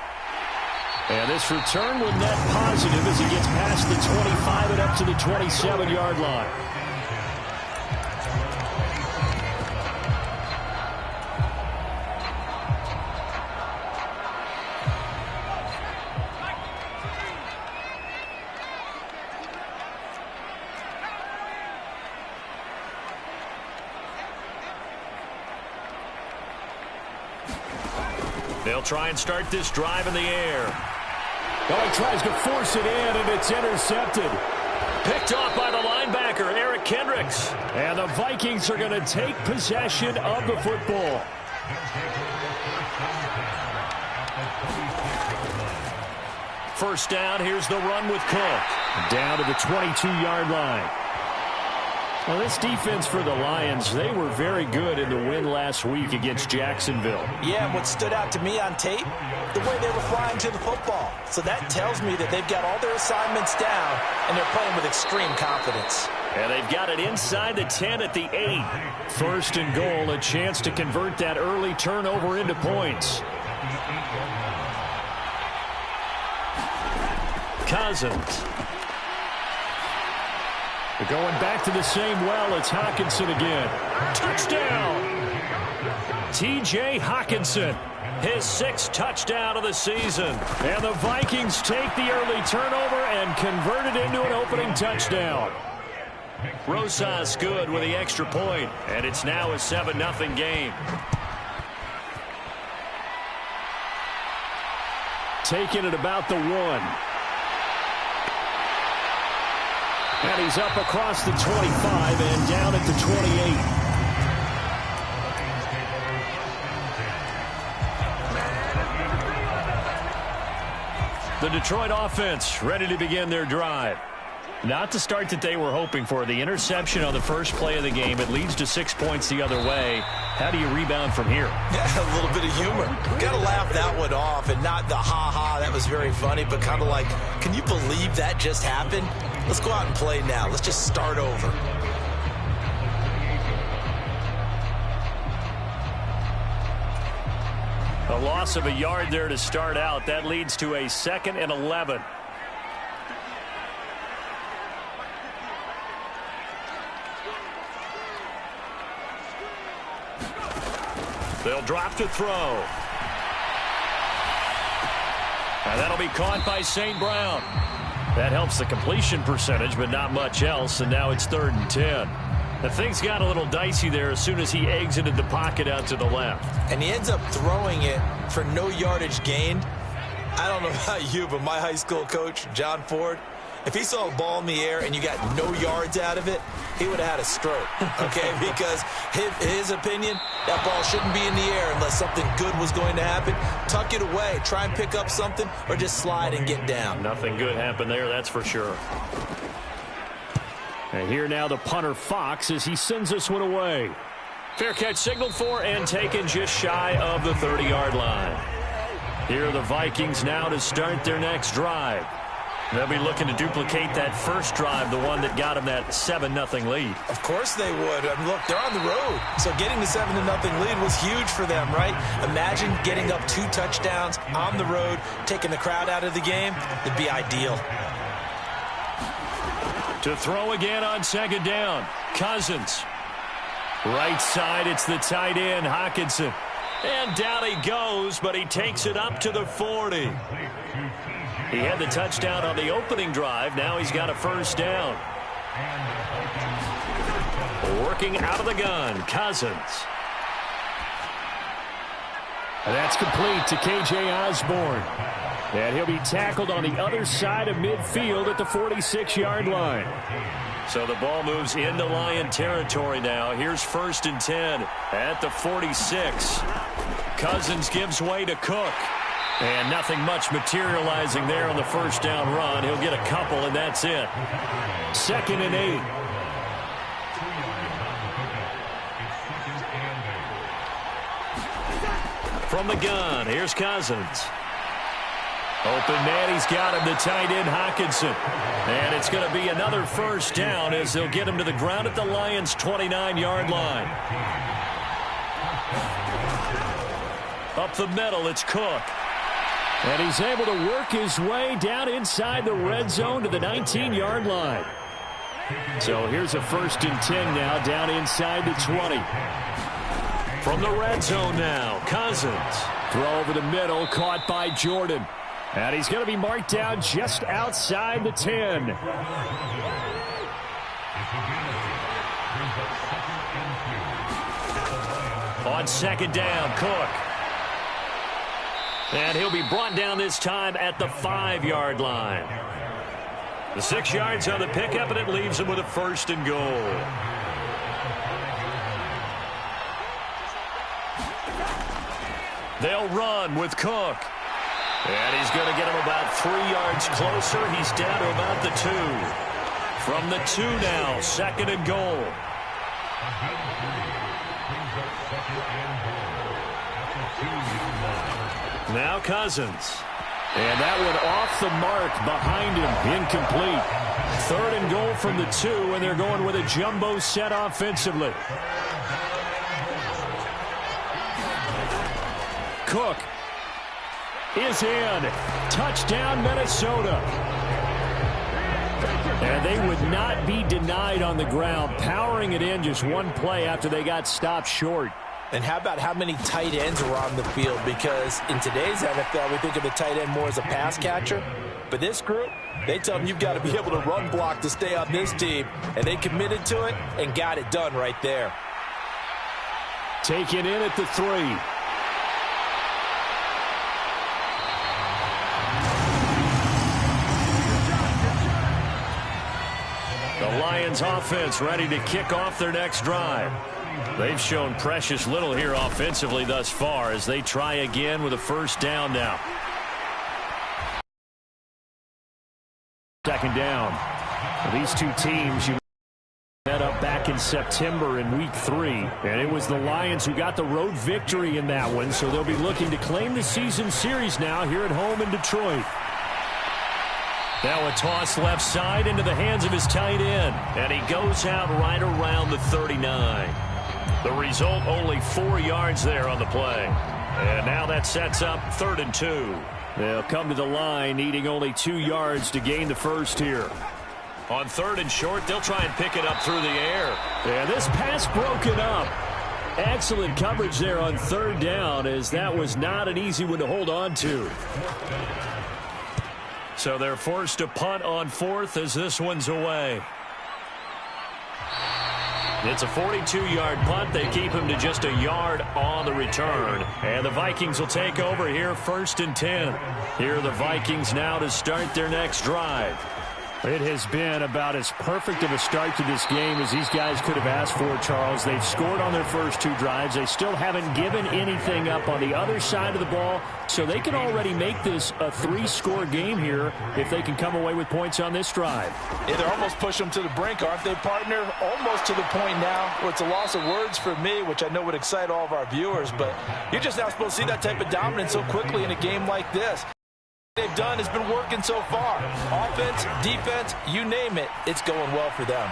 And this return will net positive as he gets past the 25 and up to the 27-yard line. They'll try and start this drive in the air. Oh, he tries to force it in, and it's intercepted. Picked off by the linebacker, Eric Kendricks. And the Vikings are going to take possession of the football. First down, here's the run with Cook. Down to the 22-yard line. Well, this defense for the Lions, they were very good in the win last week against Jacksonville. Yeah, and what stood out to me on tape, the way they were flying to the football. So that tells me that they've got all their assignments down, and they're playing with extreme confidence. And they've got it inside the 10 at the 8. First and goal, a chance to convert that early turnover into points. Cousins. They're going back to the same well. It's Hockenson again. Touchdown! T.J. Hockenson, his 6th touchdown of the season. And the Vikings take the early turnover and convert it into an opening touchdown. Rosas good with the extra point, and it's now a 7-0 game. Taking it about the 1. And he's up across the 25 and down at the 28. The Detroit offense ready to begin their drive. Not the start that they were hoping for. The interception on the first play of the game. It leads to 6 points the other way. How do you rebound from here? Yeah, a little bit of humor. Got to laugh that one off, and not the ha-ha, that was very funny, but kind of like, can you believe that just happened? Let's go out and play now. Let's just start over. A loss of a yard there to start out. That leads to a 2nd and 11. They'll drop to throw. And that'll be caught by St. Brown. That helps the completion percentage, but not much else, and now it's 3rd and 10. The things got a little dicey there as soon as he exited the pocket out to the left. And he ends up throwing it for no yardage gained. I don't know about you, but my high school coach, John Ford, if he saw a ball in the air and you got no yards out of it, he would have had a stroke, okay? Because his opinion, that ball shouldn't be in the air unless something good was going to happen. Tuck it away, try and pick up something, or just slide and get down. Nothing good happened there, that's for sure. And here now the punter Fucc as he sends this one away. Fair catch signaled for and taken just shy of the 30-yard line. Here are the Vikings now to start their next drive. They'll be looking to duplicate that first drive, the one that got them that 7-0 lead. Of course they would. I mean, look, they're on the road. So getting the 7-0 lead was huge for them, right? Imagine getting up 2 touchdowns on the road, taking the crowd out of the game. It'd be ideal. To throw again on 2nd down. Cousins. Right side, it's the tight end, Hockenson. And down he goes, but he takes it up to the 40. He had the touchdown on the opening drive. Now he's got a first down. Working out of the gun, Cousins. And that's complete to K.J. Osborne. And he'll be tackled on the other side of midfield at the 46-yard line. So the ball moves into Lion territory now. Here's 1st and 10 at the 46. Cousins gives way to Cook. And nothing much materializing there on the first down run. He'll get a couple, and that's it. 2nd and 8. From the gun, here's Cousins. Open man, he's got him, the tight end Hockenson. And it's going to be another first down as they'll get him to the ground at the Lions' 29-yard line. Up the middle, it's Cook. And he's able to work his way down inside the red zone to the 19-yard line. So here's a 1st and 10 now, down inside the 20. From the red zone now, Cousins. Throw over the middle, caught by Jordan. And he's going to be marked down just outside the 10. On 2nd down, Cook. And he'll be brought down this time at the 5-yard line. The 6 yards on the pickup, and it leaves him with a 1st and goal. They'll run with Cook. And he's going to get him about 3 yards closer. He's down to about the 2. From the 2 now, 2nd and goal. Now Cousins. And that one off the mark behind him. Incomplete. 3rd and goal from the 2, and they're going with a jumbo set offensively. Cook is in. Touchdown, Minnesota. And they would not be denied on the ground, powering it in just one play after they got stopped short. And how about how many tight ends were on the field? Because in today's NFL, we think of the tight end more as a pass catcher. But this group, they tell them you've got to be able to run block to stay on this team. And they committed to it and got it done right there. Taken in at the 3. The Lions offense ready to kick off their next drive. They've shown precious little here offensively thus far as they try again with a 1st down now. 2nd down. These two teams, you met up back in September in week 3, and it was the Lions who got the road victory in that one, so they'll be looking to claim the season series now here at home in Detroit. Now a toss left side into the hands of his tight end, and he goes out right around the 39. The result, only 4 yards there on the play. And now that sets up 3rd and 2. They'll come to the line needing only 2 yards to gain the first here. On 3rd and short, they'll try and pick it up through the air. And this pass broken up. Excellent coverage there on 3rd down, as that was not an easy one to hold on to. So they're forced to punt on 4th as this one's away. It's a 42-yard punt. They keep him to just a yard on the return. And the Vikings will take over here, 1st and 10. Here are the Vikings now to start their next drive. It has been about as perfect of a start to this game as these guys could have asked for, Charles. They've scored on their first 2 drives. They still haven't given anything up on the other side of the ball, so they can already make this a 3-score game here if they can come away with points on this drive. Yeah, they're almost pushing them to the brink, aren't they, partner? Almost to the point now where it's a loss of words for me, which I know would excite all of our viewers, but you're just not supposed to see that type of dominance so quickly in a game like this. They've done has been working so far. Offense, defense, you name it, it's going well for them.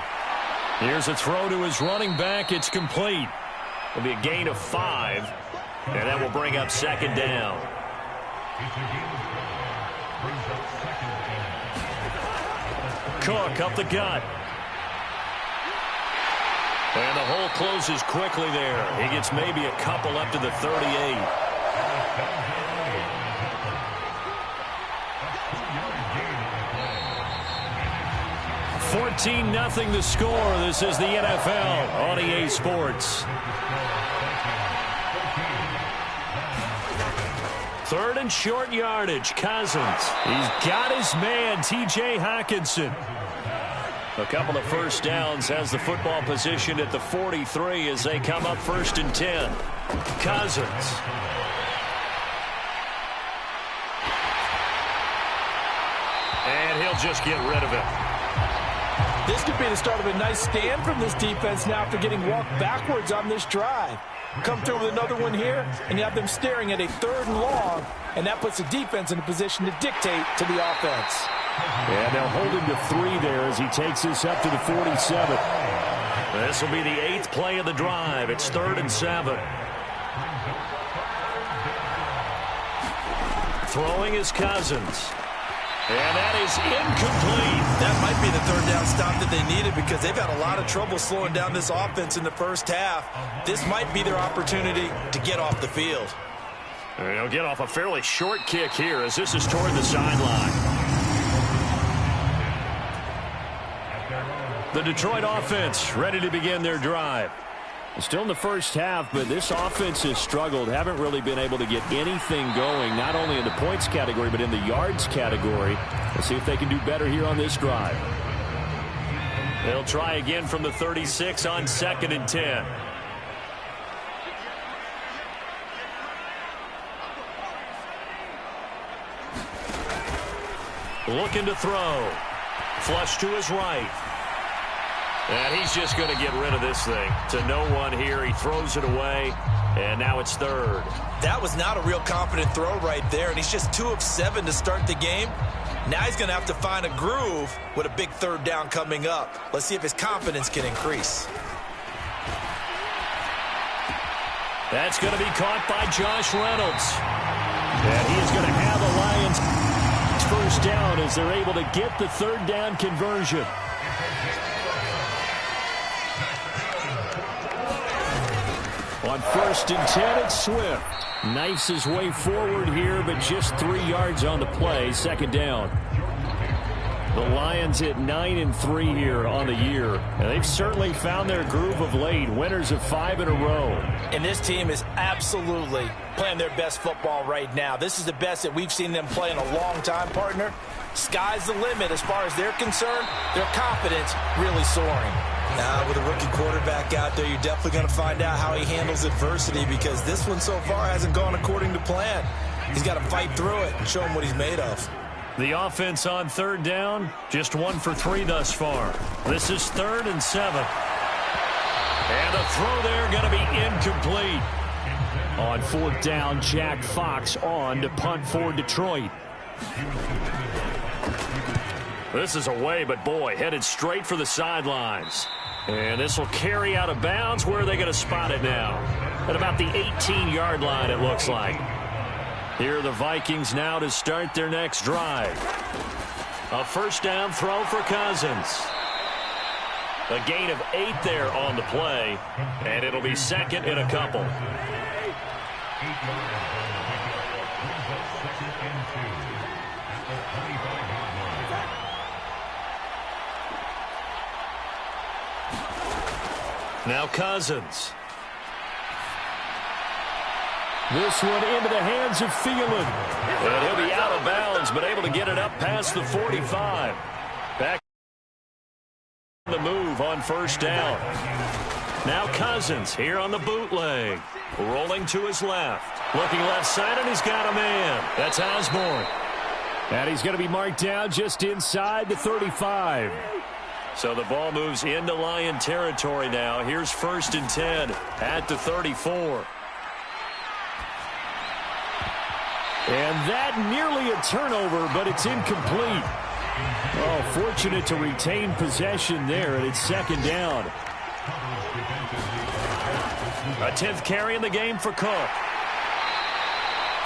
Here's a throw to his running back. It's complete. It'll be a gain of 5, and that will bring up 2nd down. Cook up the gut. And the hole closes quickly there. He gets maybe a couple up to the 38. 14-0 the score. This is the NFL on EA Sports. 3rd and short yardage. Cousins. He's got his man, T.J. Hockenson. A couple of first downs, has the football position at the 43 as they come up 1st and 10. Cousins. And he'll just get rid of it. This could be the start of a nice stand from this defense now after getting walked backwards on this drive. come through with another one here, and you have them staring at a 3rd and long, and that puts the defense in a position to dictate to the offense. And they'll hold him to 3 there as he takes this up to the 47. This will be the 8th play of the drive. It's 3rd and 7. Throwing is Cousins. And that is incomplete. That might be the 3rd down stop that they needed because they've had a lot of trouble slowing down this offense in the first half. This might be their opportunity to get off the field. And he'll get off a fairly short kick here as this is toward the sideline. The Detroit offense ready to begin their drive. Still in the first half, but this offense has struggled. Haven't really been able to get anything going, not only in the points category, but in the yards category. Let's see if they can do better here on this drive. They'll try again from the 36 on 2nd and 10. Looking to throw. Flush to his right. And he's just going to get rid of this thing. To no one here. He throws it away. And now it's 3rd. That was not a real confident throw right there. And he's just 2 of 7 to start the game. Now he's going to have to find a groove with a big 3rd down coming up. Let's see if his confidence can increase. That's going to be caught by Josh Reynolds. And he is going to have the Lions first down as they're able to get the 3rd down conversion. On 1st and 10, it's Swift. Knifes his way forward here, but just 3 yards on the play. 2nd down. The Lions hit 9-3 here on the year. And they've certainly found their groove of late. Winners of 5 in a row. And this team is absolutely playing their best football right now. This is the best that we've seen them play in a long time, partner. Sky's the limit as far as they're concerned. Their confidence really soaring. Now, with a rookie quarterback out there, you're definitely going to find out how he handles adversity because this one so far hasn't gone according to plan. He's got to fight through it and show him what he's made of. The offense on 3rd down, just 1 for 3 thus far. This is 3rd and 7. And the throw there going to be incomplete. On 4th down, Jack Fucc on to punt for Detroit. This is away, but boy, headed straight for the sidelines. And this will carry out of bounds. Where are they going to spot it now? At about the 18-yard line, it looks like. Here are the Vikings now to start their next drive. A 1st down throw for Cousins. A gain of 8 there on the play, and it'll be 2nd and a couple. Now Cousins. This one into the hands of Thielen. And he'll be out of bounds, but able to get it up past the 45. Back the move on 1st down. Now Cousins here on the bootleg. Rolling to his left. Looking left side, and he's got a man. That's Osborne. And he's going to be marked down just inside the 35. So the ball moves into Lion territory now. Here's 1st and 10 at the 34. And that nearly a turnover, but it's incomplete. Oh, fortunate to retain possession there, and it's 2nd down. A 10th carry in the game for Cook.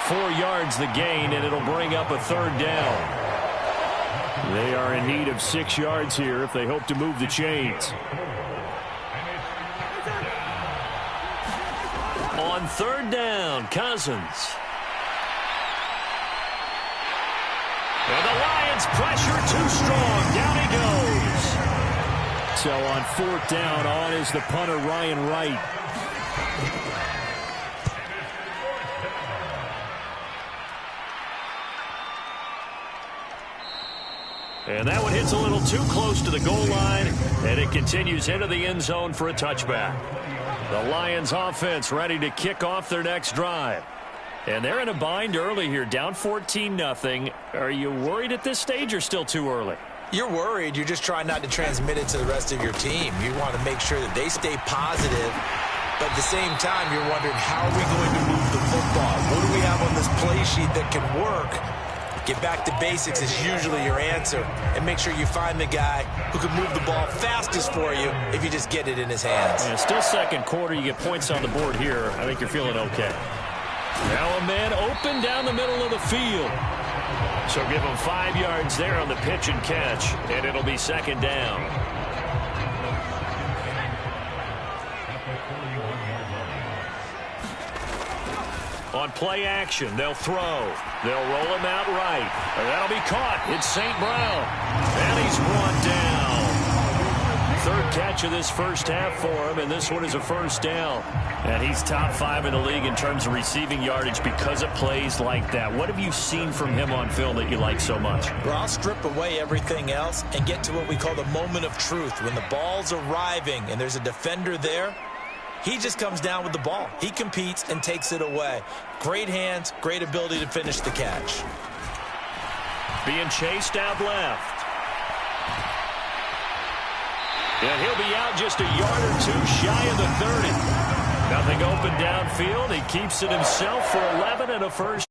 4 yards the gain, and it'll bring up a 3rd down. They are in need of 6 yards here if they hope to move the chains. On 3rd down, Cousins. And the Lions pressure too strong. Down he goes. So on 4th down, on is the punter, Ryan Wright. And that one hits a little too close to the goal line, and it continues into the end zone for a touchback. The Lions offense ready to kick off their next drive. And they're in a bind early here, down 14-0. Are you worried at this stage or still too early? You're worried. You're just trying not to transmit it to the rest of your team. You want to make sure that they stay positive But at the same time, you're wondering, how are we going to move the football? What do we have on this play sheet that can work? Get back to basics is usually your answer. And make sure you find the guy who can move the ball fastest for you if you just get it in his hands. Yeah, still second quarter. You get points on the board here. I think you're feeling okay. Now a man open down the middle of the field. So give him 5 yards there on the pitch and catch, and it'll be second down. On play action, they'll throw. They'll roll him out right. That'll be caught. It's St. Brown. And he's brought down. Third catch of this first half for him, and this one is a first down. And he's top 5 in the league in terms of receiving yardage because of plays like that. What have you seen from him on film that you like so much? Well, I'll strip away everything else and get to what we call the moment of truth. When the ball's arriving and there's a defender there, he just comes down with the ball. He competes and takes it away. Great hands, great ability to finish the catch. Being chased out left. And he'll be out just a yard or two shy of the 30. Nothing open downfield. He keeps it himself for 11 and a first.